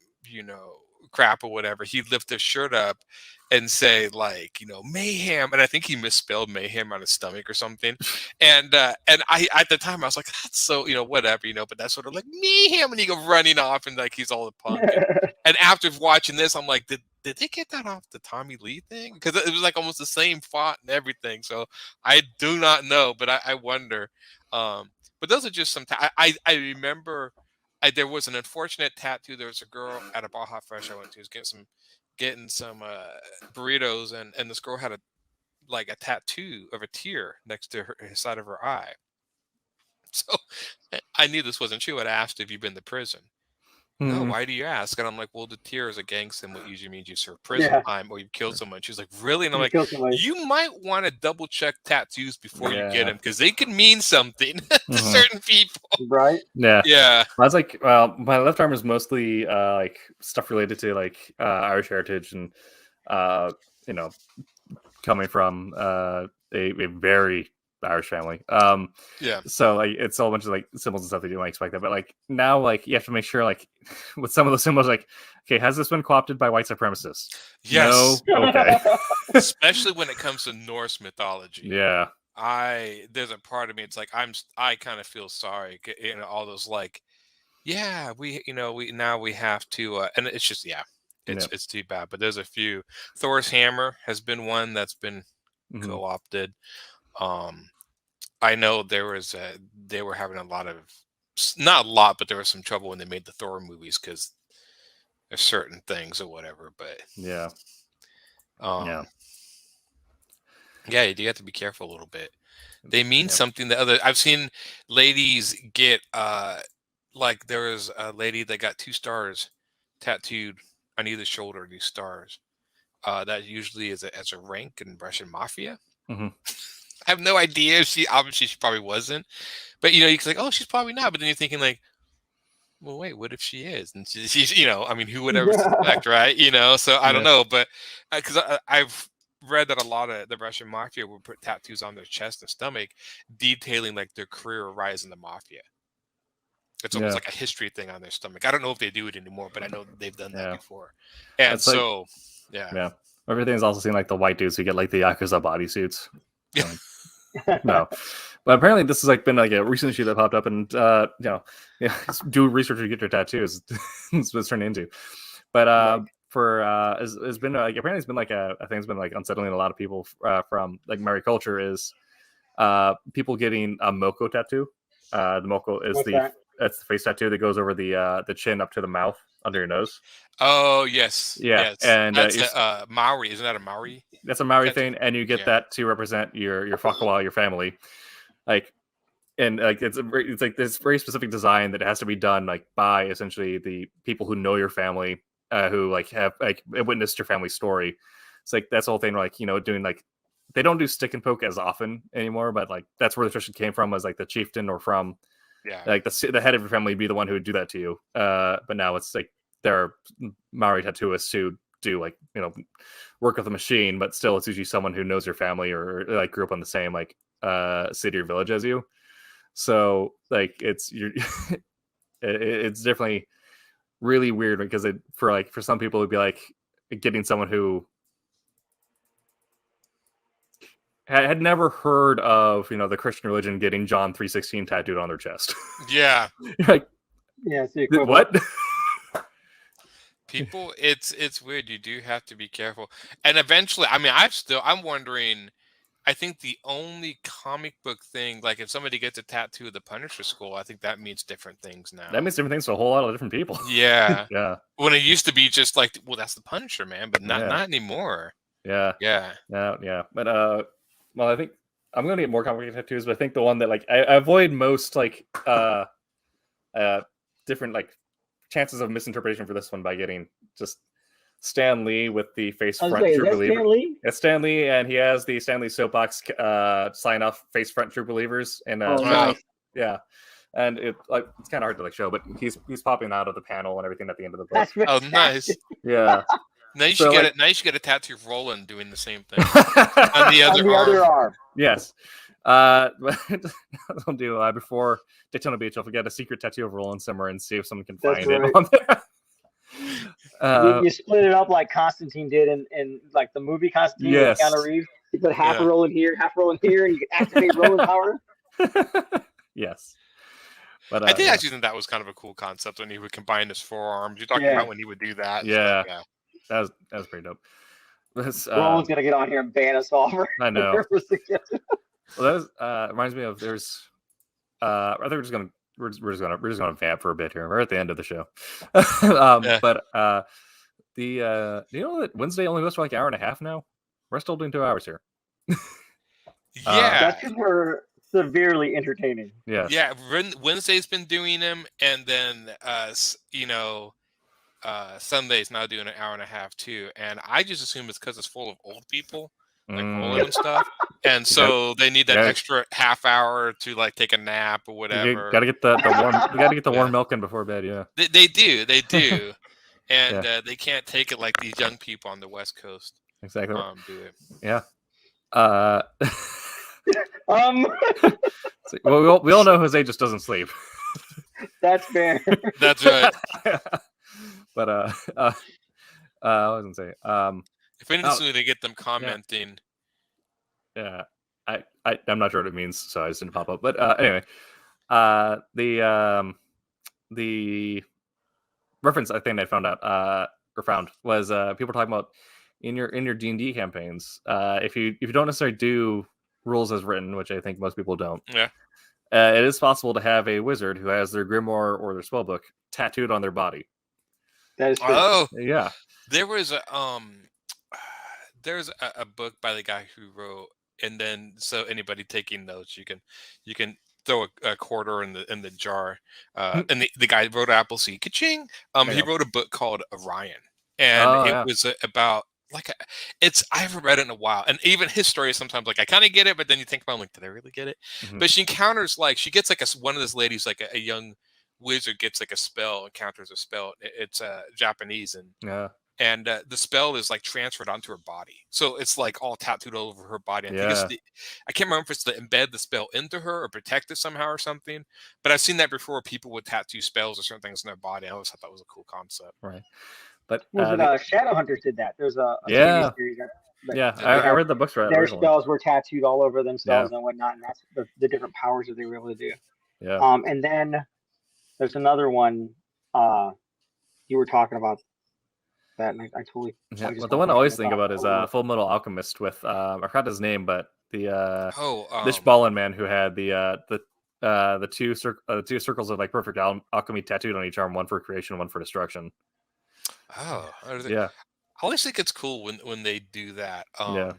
crap or whatever, he'd lift his shirt up and say like, mayhem, and I think he misspelled mayhem on his stomach or something, and I at the time I was like, that's so whatever, but that's sort of like mayhem, and he go running off and like he's all a punk, and after watching this, I'm like, did they get that off the Tommy Lee thing? Because it was like almost the same font and everything. So I do not know, but I wonder. But those are just some. I remember there was an unfortunate tattoo. There was a girl at a Baja Fresh I went to, was getting some burritos, and this girl had a tattoo of a tear next to her side of her eye. So I knew this wasn't true. I'd asked if you've been to prison. No, why do you ask? And I'm like, well, the tear is a gang symbol. It usually means you serve prison time or you've killed someone. She's like, really? And I'm like, you might want to double check tattoos before you get them, because they could mean something to certain people. Right? Yeah. Yeah. I was like, well, my left arm is mostly like stuff related to like Irish heritage and coming from a very Irish family. So like it's all a bunch of like symbols and stuff that you might expect that, but like now like you have to make sure like with some of those symbols, like, okay, has this been co-opted by white supremacists? Yes. No? Okay. Especially when it comes to Norse mythology. Yeah. There's a part of me, it's like I kind of feel sorry, all those like, yeah, we have to and it's just it's too bad. But there's a few. Thor's hammer has been one that's been co-opted. I know they were having a lot of, not a lot, but there was some trouble when they made the Thor movies because there's certain things or whatever. But you have to be careful a little bit. They mean something that I've seen ladies get like there was a lady that got 2 stars tattooed on either shoulder. These stars that usually is as a rank in Russian mafia. I have no idea. She probably wasn't, but you're like, oh, she's probably not. But then you're thinking like, well, wait, what if she is? And she's I mean, who would ever suspect, right? So I don't know, but because I've read that a lot of the Russian mafia would put tattoos on their chest and stomach, detailing like their career rise in the mafia. It's almost like a history thing on their stomach. I don't know if they do it anymore, but I know they've done that before. And it's everything's also seen like the white dudes who get like the Yakuza bodysuits. No, But apparently, this has like been like a recent issue that popped up, and do research to get your tattoos. That's what it's turned into. But it's been like apparently it's been like I think it's been like unsettling a lot of people from like Maori culture is people getting a moko tattoo. The moko is that's the face tattoo that goes over the chin up to the mouth under your nose. Oh yes, yeah, yes. And that's a Maori. Isn't that a Maori? That's a Maori thing, and you get that to represent your whakawa, your family. Like, and like it's like this very specific design that has to be done like by essentially the people who know your family, who like have like witnessed your family story. It's like that's the whole thing. Like doing like they don't do stick and poke as often anymore, but like that's where the tradition came from, was like the chieftain or from like the head of your family would be the one who would do that to you. But now it's like there are Maori tattooists who do like work with a machine, but still it's usually someone who knows your family or like grew up in the same like city or village as you. So like it's definitely really weird because for some people it'd be like getting someone who had never heard of the Christian religion getting John 3:16 tattooed on their chest. Yeah. Like, yeah, what? People, it's weird. You do have to be careful. And eventually, I mean, I'm wondering, I think the only comic book thing, like if somebody gets a tattoo of the Punisher skull, I think that means different things now. That means different things to a whole lot of different people. Yeah. Yeah. When it used to be just like, well, that's the Punisher, man, but not anymore. Yeah. Yeah. Yeah. But well, I think I'm gonna get more complicated tattoos, but I think the one that like I avoid most like different like chances of misinterpretation for this one by getting just Stan Lee with the face front true believer. Stan Lee? It's Stan Lee, and he has the Stan Lee soapbox sign off face front true believers, and nice. Yeah, and it's kind of hard to like show, but he's popping out of the panel and everything at the end of the book. Oh, nice. Yeah. Now you should get it. Now you should get a tattoo of Roland doing the same thing on the other arm. Yes. I'll do before Daytona Beach. I'll get a secret tattoo of Roland somewhere and see if someone can find it on there. You split it up like Constantine did in like the movie Constantine with Keanu Reeves. You put half Roland here, and you can activate Roland power. Yes. But I actually think that was kind of a cool concept when he would combine his forearms. You're talking about when he would do that. Yeah. That was pretty dope. Roland's gonna get on here and ban us all. I know. Well, that reminds me of there's. I think we're just gonna vamp for a bit here. We're at the end of the show. But do you know that Wednesday only goes for like an hour and a half now? We're still doing 2 hours here. That's because we're severely entertaining. Yeah. Yeah. Wednesday's been doing them, and then Sunday's now doing an hour and a half too. And I just assume it's because it's full of old people, like Roland and stuff. And so they need that extra half hour to like take a nap or whatever. You gotta get the warm. You gotta get the warm milk in before bed. Yeah. They do. And they can't take it like these young people on the West Coast. Exactly. Do it. Yeah. So, well, we all know Jose just doesn't sleep. That's fair. That's right. But I was gonna say if anything, to get them commenting. Yeah, I'm not sure what it means, so I just didn't pop up. But anyway, the reference I think I found was people talking about in your D&D campaigns. If you don't necessarily do rules as written, which I think most people don't. Yeah. It is possible to have a wizard who has their grimoire or their spellbook tattooed on their body. That is true. Oh, yeah. There was there's a book by the guy who wrote, and then so anybody taking notes, you can throw a quarter in the jar. And the guy wrote Appleseed. Ka-ching! He wrote a book called Orion, and it was about I haven't read it in a while, and even his story sometimes like I kind of get it, but then you think about did I really get it? Mm-hmm. But she encounters she gets one of those ladies a young wizard gets a spell, encounters a spell. It's Japanese and the spell is transferred onto her body, so it's all tattooed all over her body. I can't remember if it's to embed the spell into her or protect it somehow or something. But I've seen that before. People would tattoo spells or certain things in their body. I always thought that was a cool concept. Right. But Shadowhunters did that. There's a TV series But Yeah, they I had read the books right their originally. spells were tattooed all over Yeah. themselves and whatnot, and that's the different powers that they were able to do. Yeah. And then there's another one. You were talking about that, and I totally. Yeah. I just Well, the got one I my always train think of about is thought. Full Metal Alchemist with I forgot his name, but the Oh, Ballin man who had the two circles of like perfect alchemy tattooed on each arm, one for creation, one for destruction. oh, Yeah. I always think it's cool when they do that. Yeah.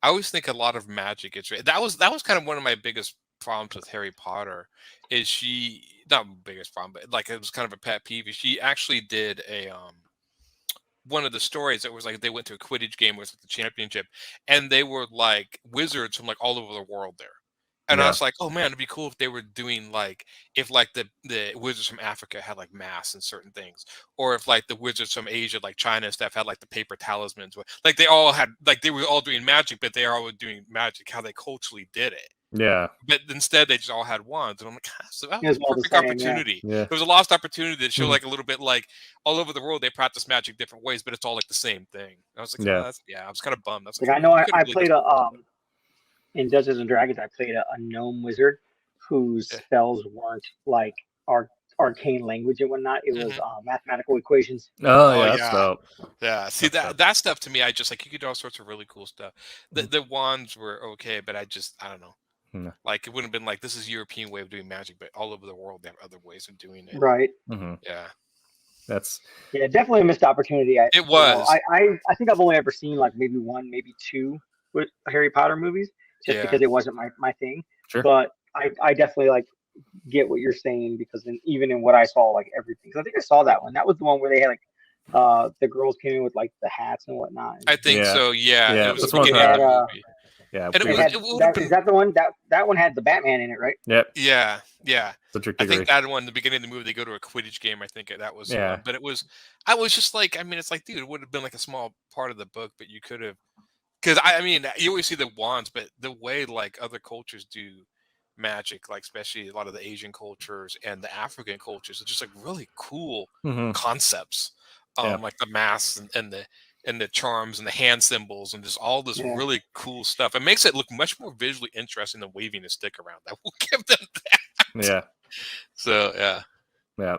I always think a lot of magic is that was kind of one of my biggest problems with Harry Potter. Is she not biggest problem, but like it was kind of a pet peeve. She actually did a one of the stories that was like they went to a Quidditch game, was like the championship, and they were like wizards from like all over the world there. And I Yeah. was like, oh man, it'd be cool if they were doing like if like the wizards from Africa had like masks and certain things, or if like the wizards from Asia, like China and stuff, had like the paper talismans. Like they all had like they were all doing magic, but they all were doing magic how they culturally did it. Yeah. But instead, they just all had wands, and I'm like, so that It was was a all the perfect same, opportunity. Yeah. It was a lost opportunity to show Mhm. like a little bit like all over the world they practice magic different ways, but it's all like the same thing. I was like, Yeah. I was kind of bummed. I was Like like, I know you I, could have I really played done in Dungeons and Dragons. I played a gnome wizard whose Yeah. spells weren't like arcane language and whatnot. It was mathematical equations. Oh, Oh yeah, that's yeah, dope. yeah. See That's dope. that stuff to me, I just like you could do all sorts of really cool stuff. The wands were okay, but I don't know. Hmm. Like it wouldn't have been like this is European way of doing magic, but all over the world they have other ways of doing it. Right. Mhm. Yeah, That's Yeah, definitely a missed opportunity. it was. I think I've only ever seen like maybe one, maybe two with Harry Potter movies, just Yeah. because it wasn't my thing. sure. But I definitely like get what you're saying, because even in what I saw, like everything. 'Cause I think I saw that one. That was the one where they had like the girls came in with like the hats and whatnot. I think Yeah. so. Yeah, Yeah, it was that's the one beginning of the had, movie. Yeah. And it They was- had, would've that, been- is that the one that one had the Batman in it, right? Yep. Yeah, yeah. It's a trick I degree. think that one, the beginning of the movie, they go to a Quidditch game. I think that was the Yeah. one. But I was just like, I mean, it's like, dude, it would have been like a small part of the book, but you could have, because I mean, you always see the wands, but the way like other cultures do magic, like especially a lot of the Asian cultures and the African cultures, are just like really cool Mhm. concepts. Yeah. Like the masks and the charms and the hand symbols and just all this Yeah. really cool stuff. It makes it look much more visually interesting than waving a stick around. I will give them that. Yeah. So yeah. Yeah.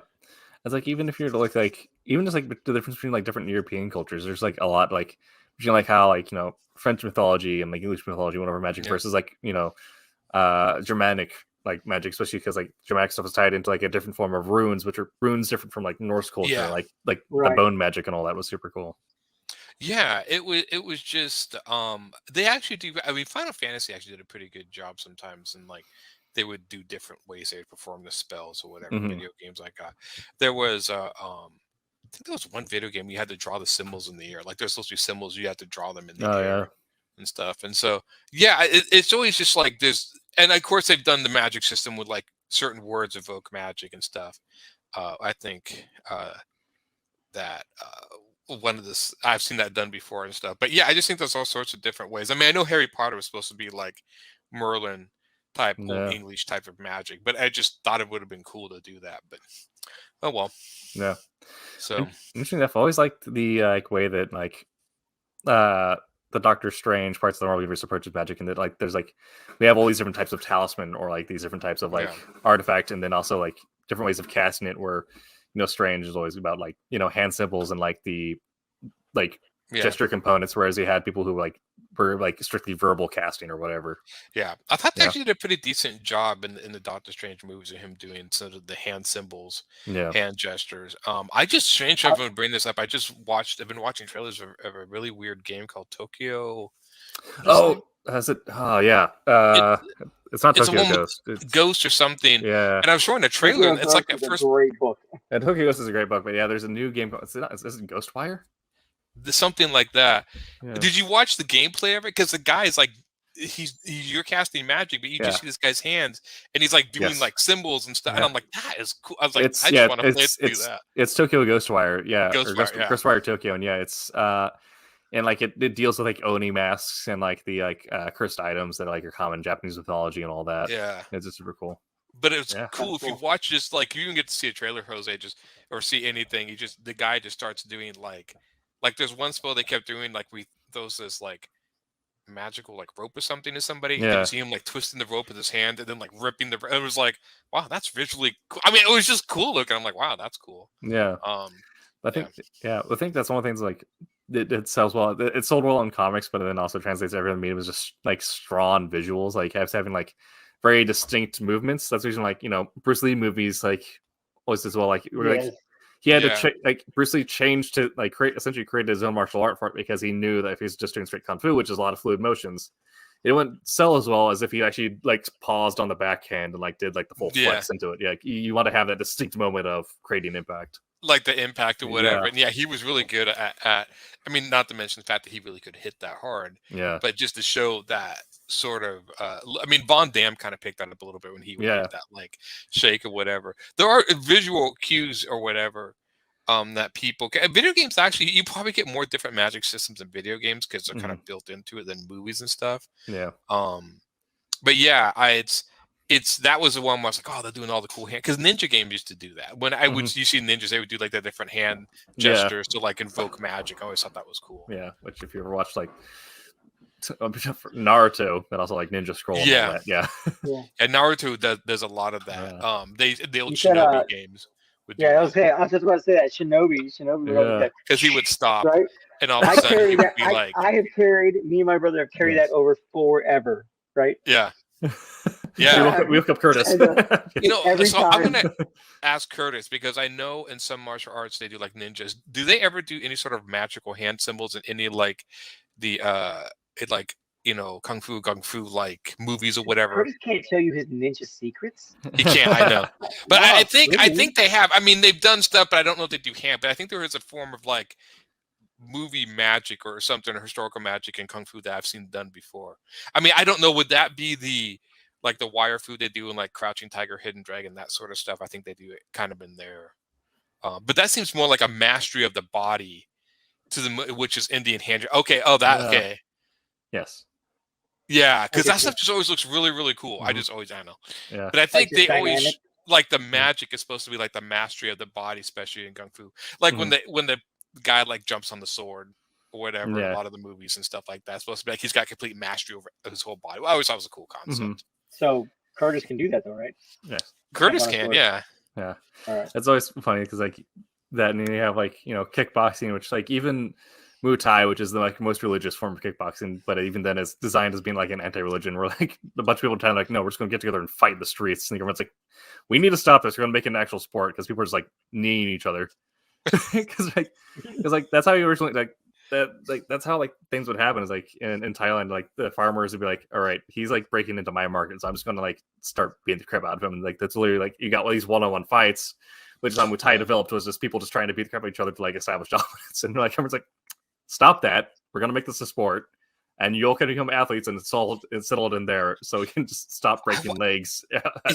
It's like even if you're to look like even just like the difference between like different European cultures, there's like a lot like between like how like French mythology and like English mythology went over magic Yeah. versus like Germanic like magic, especially because like Germanic stuff is tied into like a different form of runes, which are runes different from like Norse culture, Yeah. like Right. the bone magic and all that was super cool. Yeah, it was just they actually do. I mean, Final Fantasy actually did a pretty good job sometimes, and like they would do different ways they would perform the spells or whatever. Mhm. Video games I got, there was I think there was one video game you had to draw the symbols in the air. Like there's supposed to be symbols, you had to draw them in the Oh air yeah. and stuff. And so yeah, it's always just like this. And of course they've done the magic system with like certain words evoke magic and stuff. I think that one of this I've seen that done before and stuff. But yeah, I just think there's all sorts of different ways. I mean, I know Harry Potter was supposed to be like Merlin type Yeah. Old English type of magic, but I just thought it would have been cool to do that. But oh well. Yeah. So Interesting enough, I always liked the like way that like the Doctor Strange parts of the Marvel universe approaches magic, and that like there's like we have all these different types of talisman or like these different types of like Yeah. artifact, and then also like different ways of casting it where Strange is always about like hand symbols and like the like yeah. gesture components, whereas he had people who like were like strictly verbal casting or whatever. Yeah, I thought they Yeah. actually did a pretty decent job in the Doctor Strange movies of him doing sort of the hand symbols, Yeah. hand gestures. I just strange I'm going to bring this up. I've been watching trailers of a really weird game called Tokyo. Oh, has it? Oh yeah. It's not It's a Tokyo one with Ghost. It's, Ghost or something. yeah. And I was showing a trailer. And it's like a at first great book. And Tokyo Ghost is a great book, but yeah, there's a new game called is it Ghostwire? something like that. Yeah. Did you watch the gameplay of it? Because the guy is like you're casting magic, but you Yeah. just see this guy's hands and he's like doing Yes. like symbols and stuff. Yeah. And I'm like, that is cool. I was like, It's I just yeah, want to play it it's to do it's that. it's Tokyo Ghostwire, yeah, Ghostwire, yeah. Ghostwire Tokyo, and yeah, it's and like it deals with like Oni masks and like the cursed items that like are common in Japanese mythology and all that. Yeah. It's just super cool. But it's Yeah. cool if you watch just like you can get to see a trailer, Jose, just or see anything. The guy just starts doing like there's one spell they kept doing like those this like magical like rope or something to somebody. Yeah. You see him like twisting the rope with his hand and then like ripping the. It was like, wow, that's visually cool. I mean, it was just cool looking. I'm like, wow, that's cool. Yeah. I think I think that's one of the things like it sells well. It sold well in comics, but then also translates to everything. It was just like strong visuals, like having like very distinct movements. That's the reason, like, you know, Bruce Lee movies like always as well. Like he had to like Bruce Lee changed to like essentially create his own martial art for it because he knew that if he's just doing straight kung fu, which is a lot of fluid motions, it wouldn't sell as well as if he actually like paused on the backhand and like did like the full flex into it. Yeah, you want to have that distinct moment of creating impact, like the impact or whatever. And he was really good at. I mean, not to mention the fact that he really could hit that hard. Yeah, but just to show that sort of. I mean, Von Damme kind of picked that up a little bit when he would hit that like shake or whatever. There are visual cues or whatever. That people video games actually, you probably get more different magic systems in video games because they're kind of built into it than movies and stuff. Yeah. But yeah, it's that was the one where I was like, oh, they're doing all the cool hand, because ninja games used to do that. When I would you see ninjas, they would do like the different hand gestures to like invoke magic. I always thought that was cool. Yeah, which if you ever watched like Naruto, but also like Ninja Scroll. And all that. Yeah. And Naruto does a lot of that. The old Shinobi games. I was just about to say that Shinobi, because he would stop, right? And all of a sudden he would be I have carried, me and my brother have carried that over forever, right? Yeah, yeah. We look up Curtis. You know, so I'm gonna ask Curtis, because I know in some martial arts they do like ninjas. Do they ever do any sort of magical hand symbols in any like the you know, kung fu like movies or whatever? Curtis can't tell you his ninja secrets. He can't, I know. But wow, I think they have. I mean, they've done stuff, but I don't know if they do hand. But I think there is a form of like movie magic or something, or historical magic in kung fu that I've seen done before. I mean, I don't know. Would that be the like the wire fu they do in like Crouching Tiger, Hidden Dragon, that sort of stuff? I think they do it kind of in there. But that seems more like a mastery of the body which is Indian hand. Okay. Oh, that. Okay. Yes. Yeah, because that stuff just always looks really, really cool. I don't know. Yeah. But I think they always like the magic is supposed to be like the mastery of the body, especially in kung fu. Like when the guy like jumps on the sword or whatever, a lot of the movies and stuff like that, it's supposed to be like he's got complete mastery over his whole body. Well, I always thought it was a cool concept. So Curtis can do that though, right? Yes. Curtis can, yeah. All right. It's always funny because like that, and then you have like, you know, kickboxing, which like even Muay Thai, which is the like most religious form of kickboxing, but even then it's designed as being like an anti-religion, where like a bunch of people trying to like, no, we're just going to get together and fight in the streets. And everyone's like, we need to stop this. We're going to make it an actual sport, because people are just like kneeing each other. Because like that's how you originally that's how like things would happen. Is like in Thailand, like the farmers would be like, all right, he's like breaking into my market, so I'm just going to like start beating the crap out of him. And like that's literally like you got all these one-on-one fights, which is how Muay Thai developed, was just people just trying to beat the crap out of each other to like establish dominance. And like everyone's like, stop that. We're going to make this a sport, and you all can become athletes and settle it in there, so we can just stop breaking legs.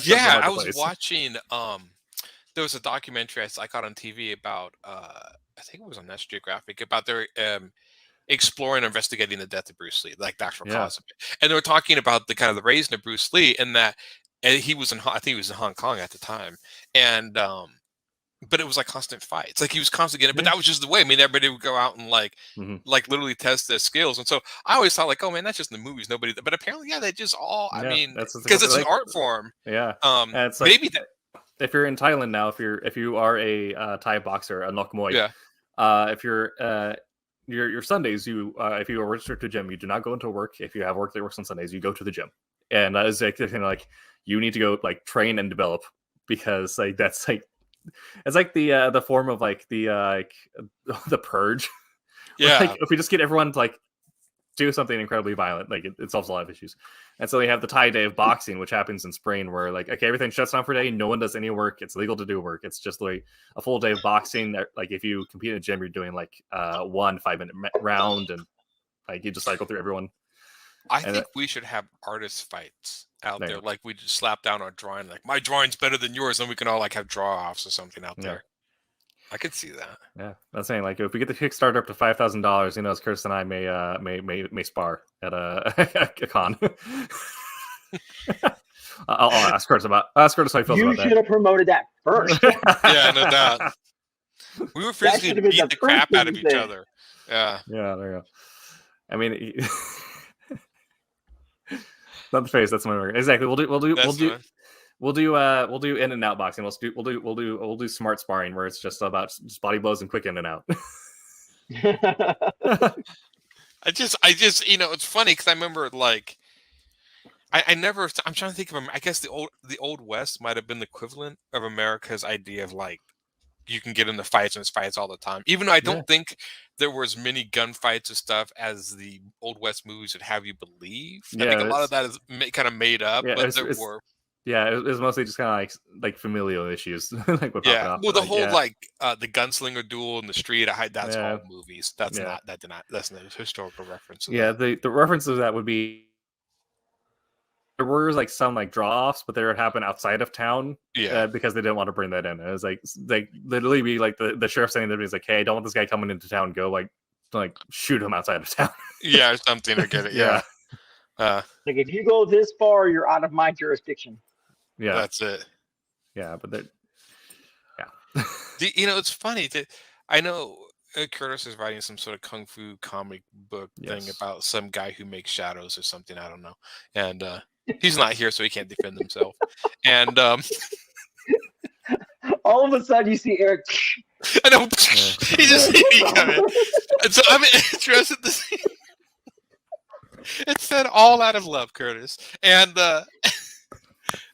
Yeah, I was watching, there was a documentary I caught on TV about, I think it was on National Geographic, about their exploring and investigating the death of Bruce Lee, like the actual cause of it. And they were talking about the kind of the raising of Bruce Lee, and that he was I think he was in Hong Kong at the time. And, but it was like constant fights. Like he was constantly getting, but that was just the way. I mean, everybody would go out and like literally test their skills. And so I always thought like, oh man, that's just in the movies. Nobody, but apparently, they just all, I mean, because it's an art form. Yeah. And it's like, maybe if you're in Thailand now, if you are a Thai boxer, a Nok Moi, if you're your Sundays, if you are registered to a gym, you do not go into work. If you have work that works on Sundays, you go to the gym. And that is like you need to go like train and develop, because like that's like, it's like the form of like the purge. Yeah. Like, if we just get everyone to like do something incredibly violent, like it solves a lot of issues. And so they have the Thai day of boxing, which happens in spring, where like, okay, everything shuts down for a day. No one does any work. It's legal to do work. It's just like a full day of boxing. Like if you compete in a gym, you're doing like 1 5-minute round, and like you just cycle through everyone. I think we should have artist fights out there. Like we just slap down our drawing, like my drawing's better than yours, and we can all like have draw offs or something out there. I could see that. Yeah, I'm saying like if we get the Kickstarter up to $5,000, you know, as Curtis and I may spar at a con. I'll ask Curtis how he feels about that. You should have promoted that first. Yeah, no doubt. We were physically beat the crap out of each other. Yeah. Yeah, there you go. I mean, Not the face. That's my word. Exactly. We'll do in and out boxing. We'll do smart sparring where it's just about just body blows and quick in and out. I just, it's funny because I remember like, I'm trying to think of, I guess the old West might have been the equivalent of America's idea of like, you can get into fights and fights all the time. Even though I don't think there were as many gunfights and stuff as the Old West movies would have you believe. I think a lot of that is kind of made up, but there were. Yeah, it was mostly just kind of like familial issues. Like what popped off, well, the whole the gunslinger duel in the street. That's all movies. That's not a historical reference. Yeah, the reference of that would be there were like some like draw offs, but they would happen outside of town. Because they didn't want to bring that in. It was like literally be like the sheriff saying that he's like, hey, I don't want this guy coming into town. Go like shoot him outside of town. Yeah, or something. I get it. Yeah. Like if you go this far, you're out of my jurisdiction. Yeah, that's it. Yeah, but it's funny that I know Curtis is writing some sort of kung fu comic book thing about some guy who makes shadows or something. I don't know, and he's not here, so he can't defend himself. And all of a sudden, you see Eric. I know he just coming. And so I'm interested to see. It's said all out of love, Curtis, and.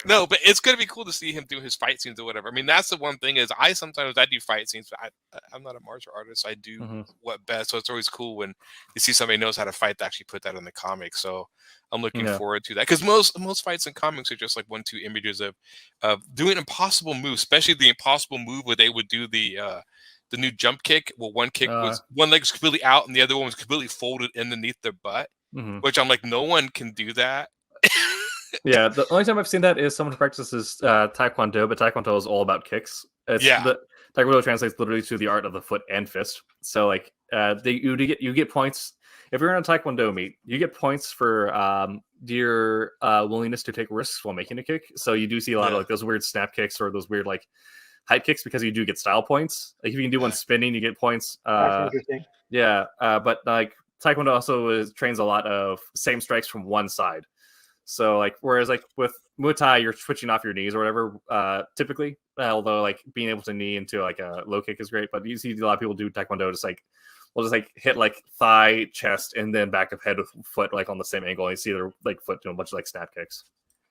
No, but it's going to be cool to see him do his fight scenes or whatever. I mean, that's the one thing is I do fight scenes, but I'm not a martial artist. I do what best. So it's always cool when you see somebody knows how to fight to actually put that in the comic. So I'm looking forward to that because most fights in comics are just like 1-2 images of doing impossible moves, especially the impossible move where they would do the new jump kick. Well, one kick was one leg was completely out and the other one was completely folded underneath their butt, which I'm like, no one can do that. Yeah, the only time I've seen that is someone who practices Taekwondo, but Taekwondo is all about kicks. Taekwondo translates literally to the art of the foot and fist. So like, you get points if you're in a Taekwondo meet. You get points for your willingness to take risks while making a kick. So you do see a lot of like those weird snap kicks or those weird like hype kicks because you do get style points. Like if you can do one spinning, you get points. That's interesting. Yeah, but like Taekwondo also trains a lot of same strikes from one side. So like, whereas like with Muay Thai, you're switching off your knees or whatever, typically, although like being able to knee into like a low kick is great, but you see a lot of people do Taekwondo we'll just hit like thigh, chest, and then back of head with foot, like on the same angle. And you see their like foot doing a bunch of like snap kicks.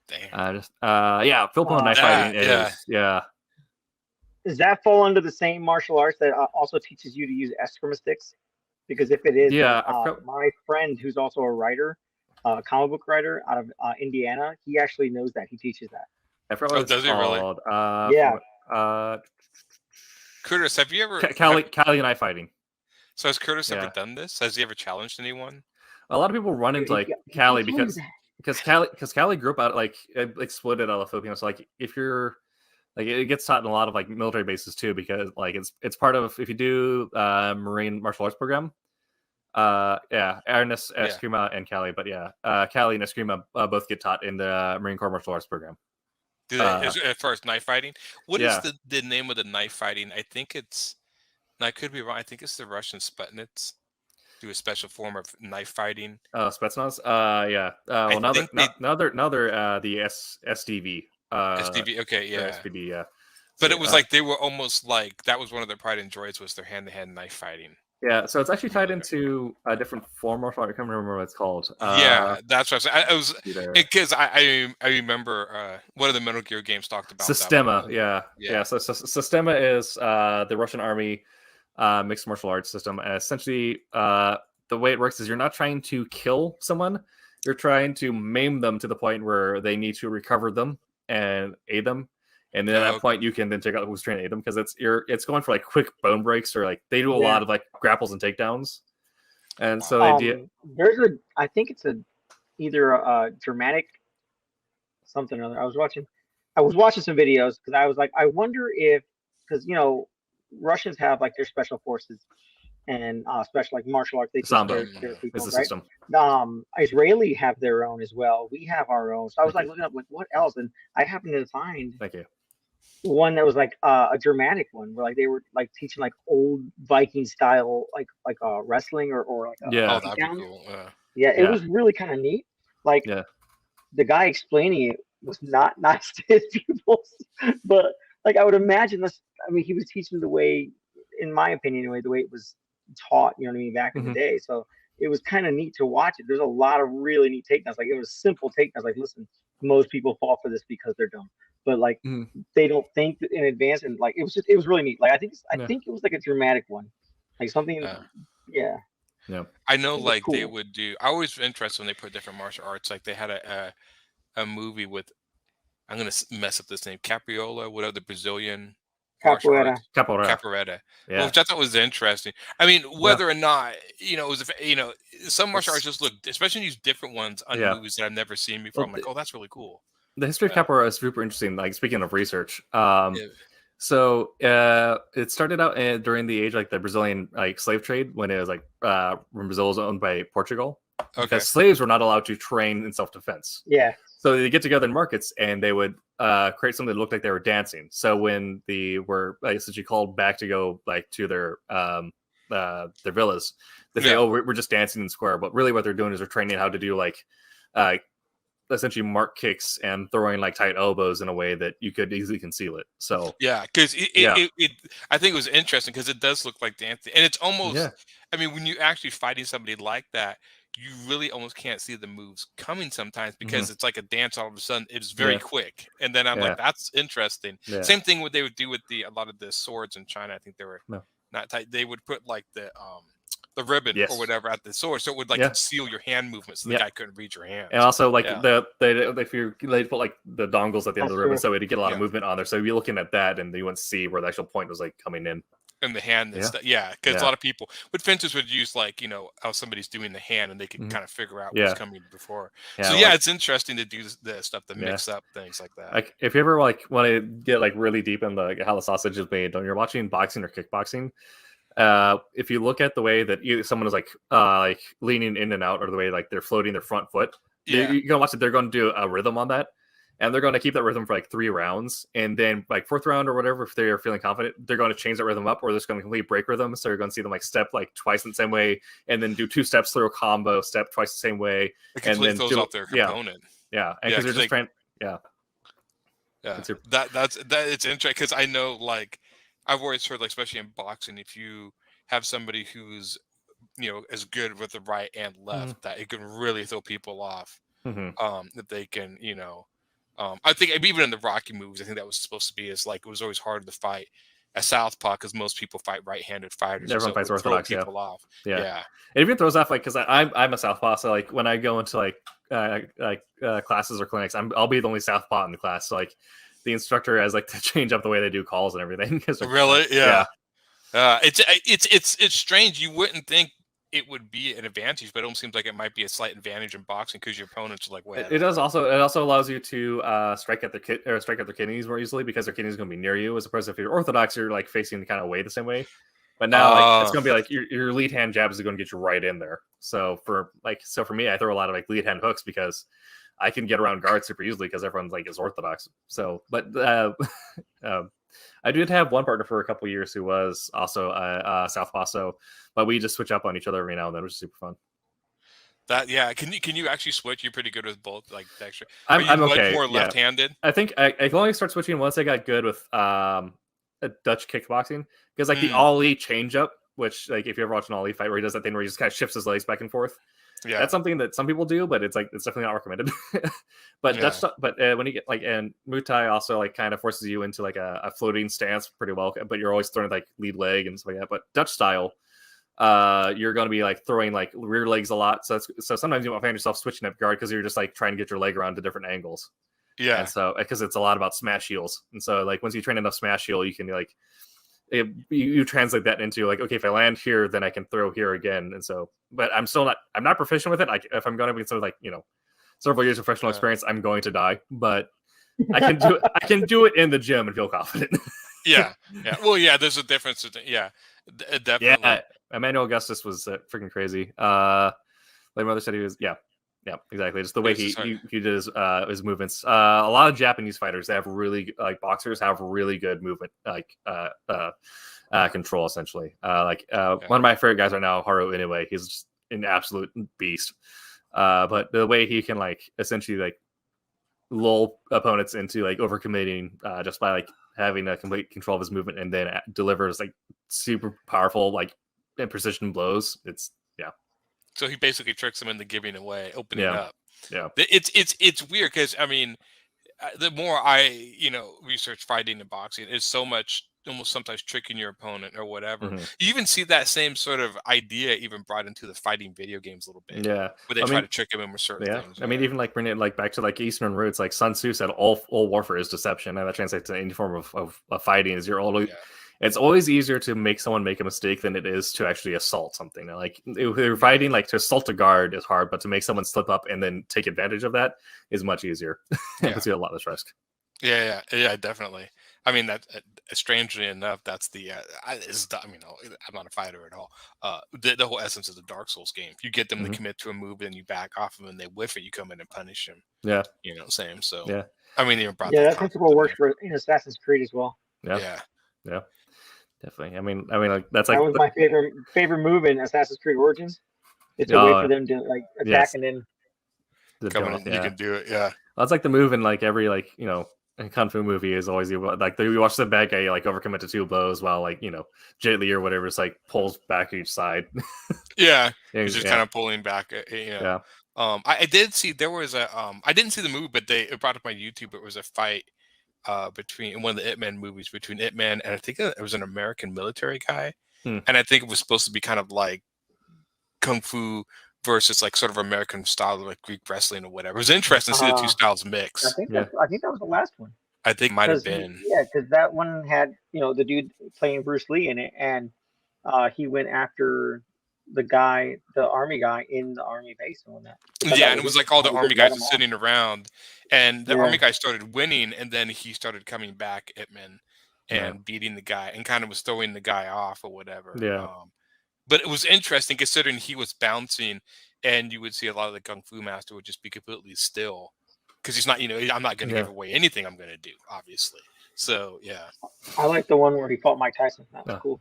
Damn. Filipino knife fighting is, Does that fall under the same martial arts that also teaches you to use eskrima sticks? Because if it is, my friend who's also a writer, comic book writer out of Indiana, he actually knows that. He teaches that. I forgot what it's called. Really? Curtis, have you ever Cali knife fighting? So has Curtis ever done this? Has he ever challenged anyone? A lot of people run into like Cali because Cali grew up out like exploded out of the Philippines. So like if you're like it gets taught in a lot of like military bases too because like it's part of if you do Marine martial arts program. Ernest, Eskrima, and Cali, but Cali and Eskrima both get taught in the Marine Corps martial arts program. Do they, as far as knife fighting? What is the name of the knife fighting? I think it's, and I could be wrong, I think it's the Russian Spetsnaz. Do a special form of knife fighting. Spetsnaz? Well, now they're the SDV. SDV, okay, yeah. SPD, yeah. But it was like they were almost like, that was one of their pride and joys was their hand-to-hand knife fighting. Yeah, so it's actually tied into a different form. I can't remember what it's called. That's what I was saying. Because I remember one of the Metal Gear games talked about Sistema. So Sistema is the Russian Army mixed martial arts system. And essentially, the way it works is you're not trying to kill someone. You're trying to maim them to the point where they need to recover them and aid them. And then at that point, you can then check out who's trying to aid them because it's going for like quick bone breaks or like they do a lot of like grapples and takedowns. And so I think it's either a dramatic something or other. I was watching some videos because I was like, I wonder if because Russians have like their special forces and special like martial arts. They teach their people, is the right? system. Israeli have their own as well. We have our own. So I was like looking up like what else, and I happened to find. Thank you. One that was like a dramatic one where like they were like teaching like old Viking style like wrestling or like that'd be cool. It was really kind of neat. Like the guy explaining it was not nice to his pupils. But like I would imagine this. I mean, he was teaching the way, in my opinion, anyway, the way it was taught. You know what I mean? Back in the day, so it was kind of neat to watch it. There's a lot of really neat takedowns. Like it was simple takedowns. Like, listen, most people fall for this because they're dumb, but like they don't think in advance. And like it was really neat. Like I think it was like a dramatic one, like something. Yeah. I know, like cool. They would do. I always interested when they put different martial arts. Like they had a movie with, I'm gonna mess up this name, Capriola, whatever the Brazilian. Capoeira. Yeah. Which I thought was interesting. I mean, whether or not, it was, some martial arts just look, especially these different ones on movies that I've never seen before. I'm like, oh, that's really cool. The history of Capoeira is super interesting. Like, speaking of research, so it started out during the age like the Brazilian like slave trade, when it was like when Brazil was owned by Portugal. Because slaves were not allowed to train in self-defense. Yeah. So they get together in markets and they would create something that looked like they were dancing. So when they were essentially called back to go like to their villas, they say, "Oh, we're just dancing in the square." But really, what they're doing is they're training how to do like essentially mark kicks and throwing like tight elbows in a way that you could easily conceal it. So because I think it was interesting because it does look like dancing, and it's almost. I mean, when you're actually fighting somebody like that, you really almost can't see the moves coming sometimes because it's like a dance. All of a sudden, it's very quick, and then I'm like, "That's interesting." Same thing what they would do with a lot of the swords in China. I think they were not tight. They would put like the ribbon or whatever at the sword, so it would like conceal your hand movement, so the guy couldn't read your hand. And also, like they put like the dongles at the end of the ribbon, so it'd get a lot of movement on there. So you're looking at that, and you wouldn't see where the actual point was like coming in. And the hand and stuff, because a lot of people, but fencers would use like how somebody's doing the hand, and they can kind of figure out what's coming before. So it's interesting to do the stuff to mix up things like that. Like if you ever like want to get like really deep in the how the sausage is made, when you're watching boxing or kickboxing, if you look at the way that someone is like leaning in and out, or the way like they're floating their front foot, you're gonna watch it. They're going to do a rhythm on that. And they're going to keep that rhythm for like 3 rounds. And then like 4th round or whatever, if they're feeling confident, they're going to change that rhythm up, or they're just going to completely break rhythm. So you're going to see them like step like twice in the same way, and then do 2 steps through a combo, step twice the same way. And then throws out their component. Yeah. And because they're just trying. Yeah. That's it's interesting because I know like I've always heard, like, especially in boxing, if you have somebody who's as good with the right and left, that it can really throw people off. That they can I think even in the Rocky movies, I think that was supposed to be it was always harder to fight a southpaw because most people fight right-handed fighters. Everyone fights orthodox. People off. And it even throws off, like, because I'm a southpaw, so like when I go into like classes or clinics, I'll be the only southpaw in the class. So like the instructor has like to change up the way they do calls and everything. Really? Yeah. It's strange. You wouldn't think it would be an advantage, but it almost seems like it might be a slight advantage in boxing because your opponents are like, "Wait." It also allows you to strike at their kidneys more easily, because their kidneys are going to be near you, as opposed to if you're orthodox, you're like facing the kind of way the same way. But now it's going to be like your lead hand jab is going to get you right in there. So for me, I throw a lot of like lead hand hooks because I can get around guards super easily because everyone's like is orthodox. So, but I did have one partner for a couple of years who was also a southpaw. So, but we just switch up on each other every now and then, which is super fun. Can you actually switch? You're pretty good with both, like extra. I'm okay. Like more left-handed. I think I can only start switching once I got good with a Dutch kickboxing, because like the ollie change up, which like if you ever watch an ollie fight where he does that thing where he just kind of shifts his legs back and forth. Yeah, that's something that some people do, but it's definitely not recommended. But when you get like, and Muay Thai also like kind of forces you into like a floating stance pretty well, but you're always throwing like lead leg and stuff like that. But Dutch style, you're going to be like throwing like rear legs a lot. So sometimes you won't find yourself switching up guard because you're just like trying to get your leg around to different angles. Yeah. And so because it's a lot about smash heels, and so like once you train enough smash heel, you can like you translate that into like, okay, if I land here, then I can throw here again. And so, but I'm not proficient with it. If I'm going to be so like several years of professional experience, I'm going to die, but I can do it. I can do it in the gym and feel confident. Yeah. Well, yeah, there's a difference. Yeah, definitely. Yeah, Emmanuel Augustus was freaking crazy. Like my mother said, he was. Yeah, exactly. Just the way he did his movements. A lot of Japanese fighters that have really like boxers have really good movement, like control essentially. One of my favorite guys right now, Haru Inoue. He's just an absolute beast. But the way he can like essentially like lull opponents into like overcommitting just by like having a complete control of his movement, and then delivers like super powerful like and precision blows. It's So he basically tricks them into giving away, opening up. Yeah. It's weird because I mean, the more I research fighting and boxing, it's so much almost sometimes tricking your opponent or whatever. Mhm. You even see that same sort of idea even brought into the fighting video games a little bit. Yeah, where they I try mean, to trick him in with certain yeah. things. I mean, even like bringing it like back to like Eastern roots, like Sun Tzu said, all warfare is deception, and that translates to any form of fighting. Is you're always it's always easier to make someone make a mistake than it is to actually assault something. Like if you're fighting, like to assault a guard is hard, but to make someone slip up and then take advantage of that is much easier. It's a lot less risk. Yeah, definitely. I mean, that strangely enough, that's the. I mean, I'm not a fighter at all. The whole essence of the Dark Souls game. If you get them to commit to a move, and you back off them, and they whiff it, you come in and punish them. Yeah, same. So yeah, I mean, even brought that principle works for Assassin's Creed as well. Yeah, definitely. I mean, like that's like that was my favorite move in Assassin's Creed Origins. It's a way for them to like attack and then come in. You can do it. Yeah, that's like the move in like every like kung fu movie is always like you watch the bad guy like overcommit to 2 blows while like Jet Li or whatever is like pulls back each side. He's just kind of pulling back. I did see there was a I didn't see the movie, but it brought up on YouTube. It was a fight between in one of the Ip Man movies between Ip Man and I think it was an American military guy, and I think it was supposed to be kind of like kung fu versus like sort of American style, like Greek wrestling or whatever. It was interesting to see the two styles mix. I think that was the last one. I think might have been. Because that one had the dude playing Bruce Lee in it, and he went after the army guy in the army base and that. And it was like all the army guys were sitting around, and the army guy started winning, and then he started coming back at men and beating the guy, and kind of was throwing the guy off or whatever. But it was interesting considering he was bouncing, and you would see a lot of the kung fu master would just be completely still because he's not, I'm not going to give away anything I'm going to do, obviously. So I like the one where he fought Mike Tyson. That was cool.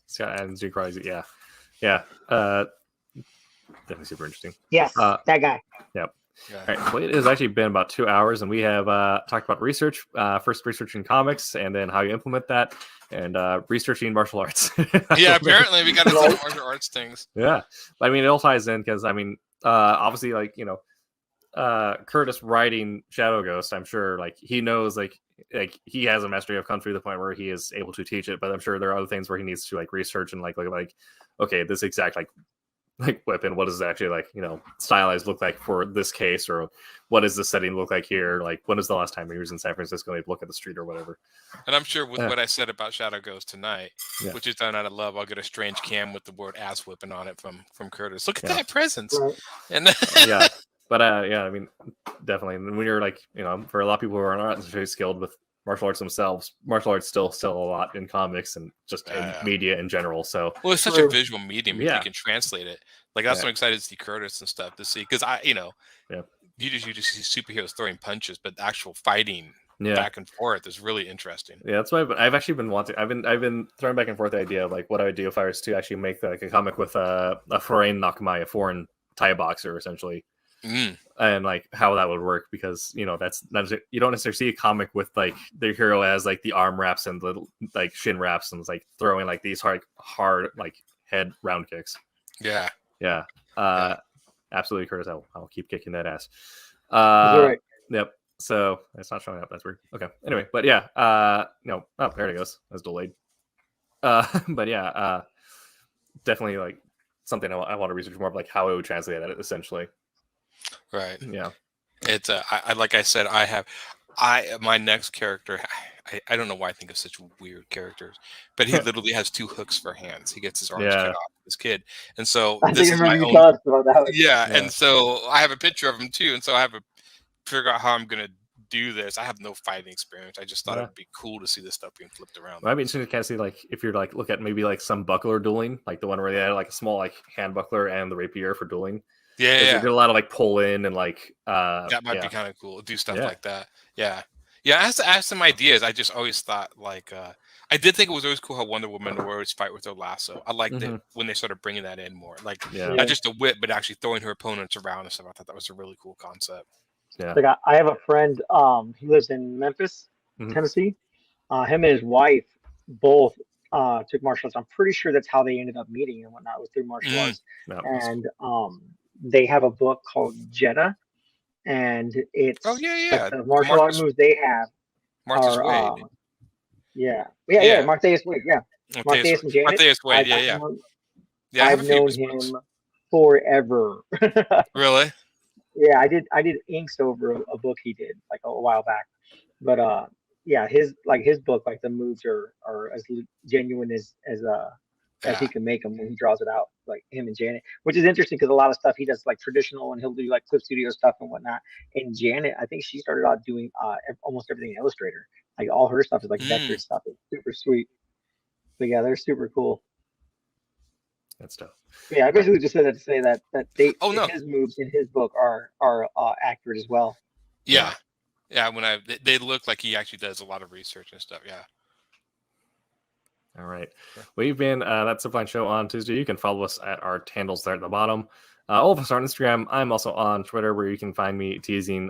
Scott Adams, Duke Rising, yeah. Definitely super interesting. Yes, that guy. Yep. All right, well, it has actually been about 2 hours, and we have talked about research, first researching comics, and then how you implement that, and researching martial arts. Apparently we got to some martial arts things. Yeah, I mean, it all ties in because I mean, obviously, like Curtis writing Shadow Ghost, I'm sure, like he knows, like he has a mastery of kung fu to the point where he is able to teach it, but I'm sure there are other things where he needs to like research and like okay, this exact like weapon, what does it actually like stylized look like for this case, or what does the setting look like here, like when was the last time he was in San Francisco, they'd look at the street or whatever. And I'm sure with what I said about Shadow Ghost tonight, which is done out of love, I'll get a strange cam with the word ass whipping on it from Curtis. Look at that presence. And but I mean, definitely when you're like for a lot of people who are not necessarily skilled with martial arts themselves, martial arts still sell a lot in comics and just in media in general. So it's such a visual medium if you can translate it. Like that's what I'm excited to see Curtis and stuff to see, because you just see superheroes throwing punches, but the actual fighting back and forth is really interesting. That's why I've actually been wanting. I've been throwing back and forth the idea of like what I would do if I was to actually make like a comic with a foreign nakamai, a foreign Thai boxer, essentially. And like how that would work, because that's you don't necessarily see a comic with like the hero as like the arm wraps and the like shin wraps and it's like throwing like these hard like head round kicks. Absolutely, Curtis. I'll keep kicking that ass. Right. Yep. So it's not showing up. That's weird. Okay. Anyway, but no. Oh, there it goes. That's delayed. But definitely like something I want to research more of, like how it would translate that essentially. Right. Yeah. It's I like I said, my next character, I don't know why I think of such weird characters, but he literally has 2 hooks for hands. He gets his arms cut off, this kid. And so this is my own. And so I have a picture of him too. And so I have to figure out how I'm going to do this. I have no fighting experience. I just thought it would be cool to see this stuff being flipped around. I'd be interested to kind of see like if you're like look at maybe like some buckler dueling, like the one where they had like a small like hand buckler and the rapier for dueling. You get a lot of like pull in and like that might be kind of cool. Do stuff like that. I have some ideas. I just always thought like I did think it was always cool how Wonder Woman would always fight with her lasso. I liked it when they started bringing that in more, like not just a whip, but actually throwing her opponents around and stuff. I thought that was a really cool concept. Yeah. Like I have a friend. He lives in Memphis, Tennessee. Him and his wife both took martial arts. I'm pretty sure that's how they ended up meeting and whatnot, was through martial arts. And they have a book called Jeddah, and it's like the martial art moves they have Martha's are Wade. Marthaeus Wade, Marthaeus and Janet. Marthaeus Wade, I've known him forever. Really? Yeah, I did inks over a book he did like a while back, but his book, like the moves are as genuine as he can make them when he draws it out, like him and Janet, which is interesting because a lot of stuff he does like traditional and he'll do like Clip Studio stuff and whatnot. And Janet, I think she started out doing almost everything in Illustrator. Like all her stuff is like vector stuff. It's super sweet. But yeah, they're super cool. That's dope. Yeah, I basically just said that to say that his moves in his book are accurate as well. Yeah. When they look like he actually does a lot of research and stuff. Yeah. All right. We've been that's Silverline Show on Tuesday. You can follow us at our handles there at the bottom. All of us are on Instagram. I'm also on Twitter, where you can find me teasing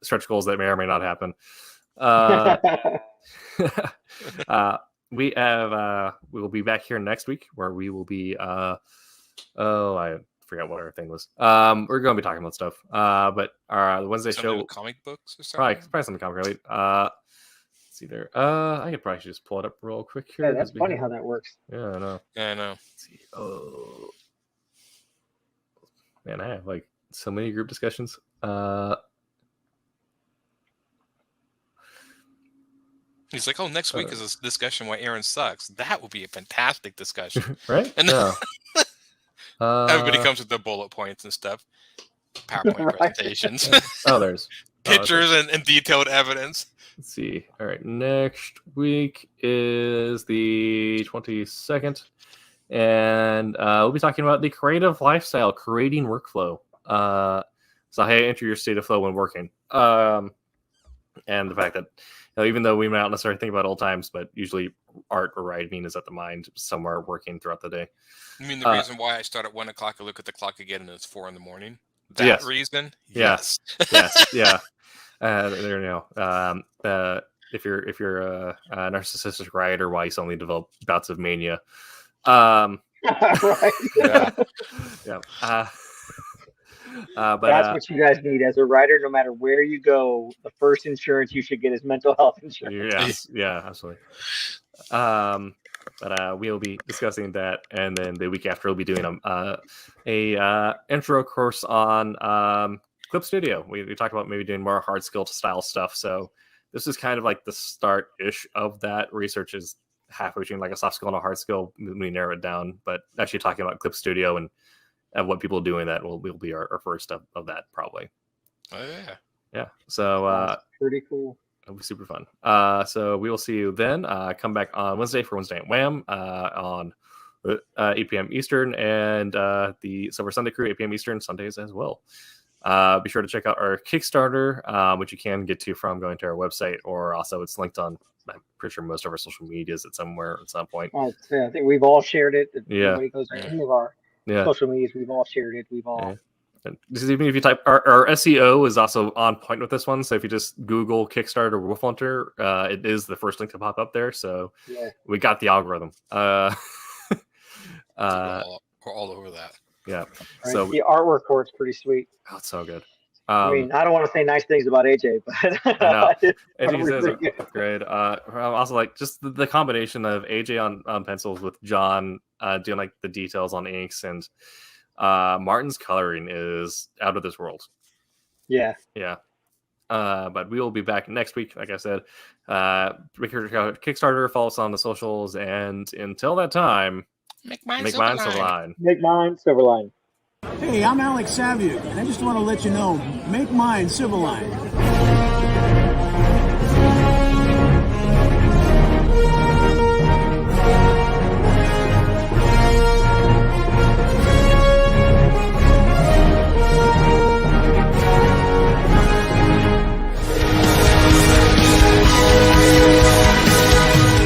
stretch goals that may or may not happen. We will be back here next week, where we will be I forgot what our thing was. We're going to be talking about stuff. But our Wednesday show, comic books or something. Probably something comic related. Let's see there. I could probably just pull it up real quick here. Yeah, that's funny how that works. Yeah, I know. Let's see. Oh man, I have like so many group discussions. He's like, oh, next week is a discussion why Aaron sucks. That would be a fantastic discussion. Right? And everybody comes with their bullet points and stuff. PowerPoint presentations. There's pictures and detailed evidence. Let's see. All right. Next week is the 22nd. And we'll be talking about the creative lifestyle, creating workflow. So how you enter your state of flow when working. And the fact that even though we might not necessarily think about old times, but usually art or writing is at the mind somewhere working throughout the day. You mean the reason why I start at 1 o'clock, I look at the clock again, and it's 4 a.m? That reason? Yes. Yes. Yeah. There you know. If you're a narcissistic writer, why you suddenly develop bouts of mania. Right. Yeah. But that's what you guys need as a writer. No matter where you go, the first insurance you should get is mental health insurance. Yes, yeah, absolutely. But we'll be discussing that, and then the week after we'll be doing a intro course on Clip Studio. We talked about maybe doing more hard skill style stuff. So this is kind of like the start-ish of that. Research is halfway between like a soft skill and a hard skill. We narrow it down, but actually talking about Clip Studio and what people do in that will be our first of that probably. Oh yeah. Yeah. So that's pretty cool. It'll be super fun. So we will see you then. Come back on Wednesday for Wednesday at Wham on 8 p.m. Eastern, and the Silver Sunday Crew 8 p.m. Eastern Sundays as well. Be sure to check out our Kickstarter, which you can get to from going to our website, or also it's linked on, I'm pretty sure, most of our social medias at some point. I think we've all shared it. Yeah. Everybody goes to any of our social medias. We've all shared it. We've all. Yeah. And even if you type our SEO is also on point with this one. So if you just Google Kickstarter Wolf Hunter, it is the first link to pop up there. So we got the algorithm. We're all over that. Yeah. Right. So the artwork for it's pretty sweet. Oh, it's so good. I mean, I don't want to say nice things about AJ, but I know. AJ says great. Also, like just the combination of AJ on pencils with John doing like the details on inks, and Martin's coloring is out of this world. Yeah. But we will be back next week. Like I said, make sure to check out Kickstarter, follow us on the socials, and until that time, make mine Silverline. Make mine Silverline. Hey, I'm Alex Saviuk, and I just want to let you know, make mine Silverline.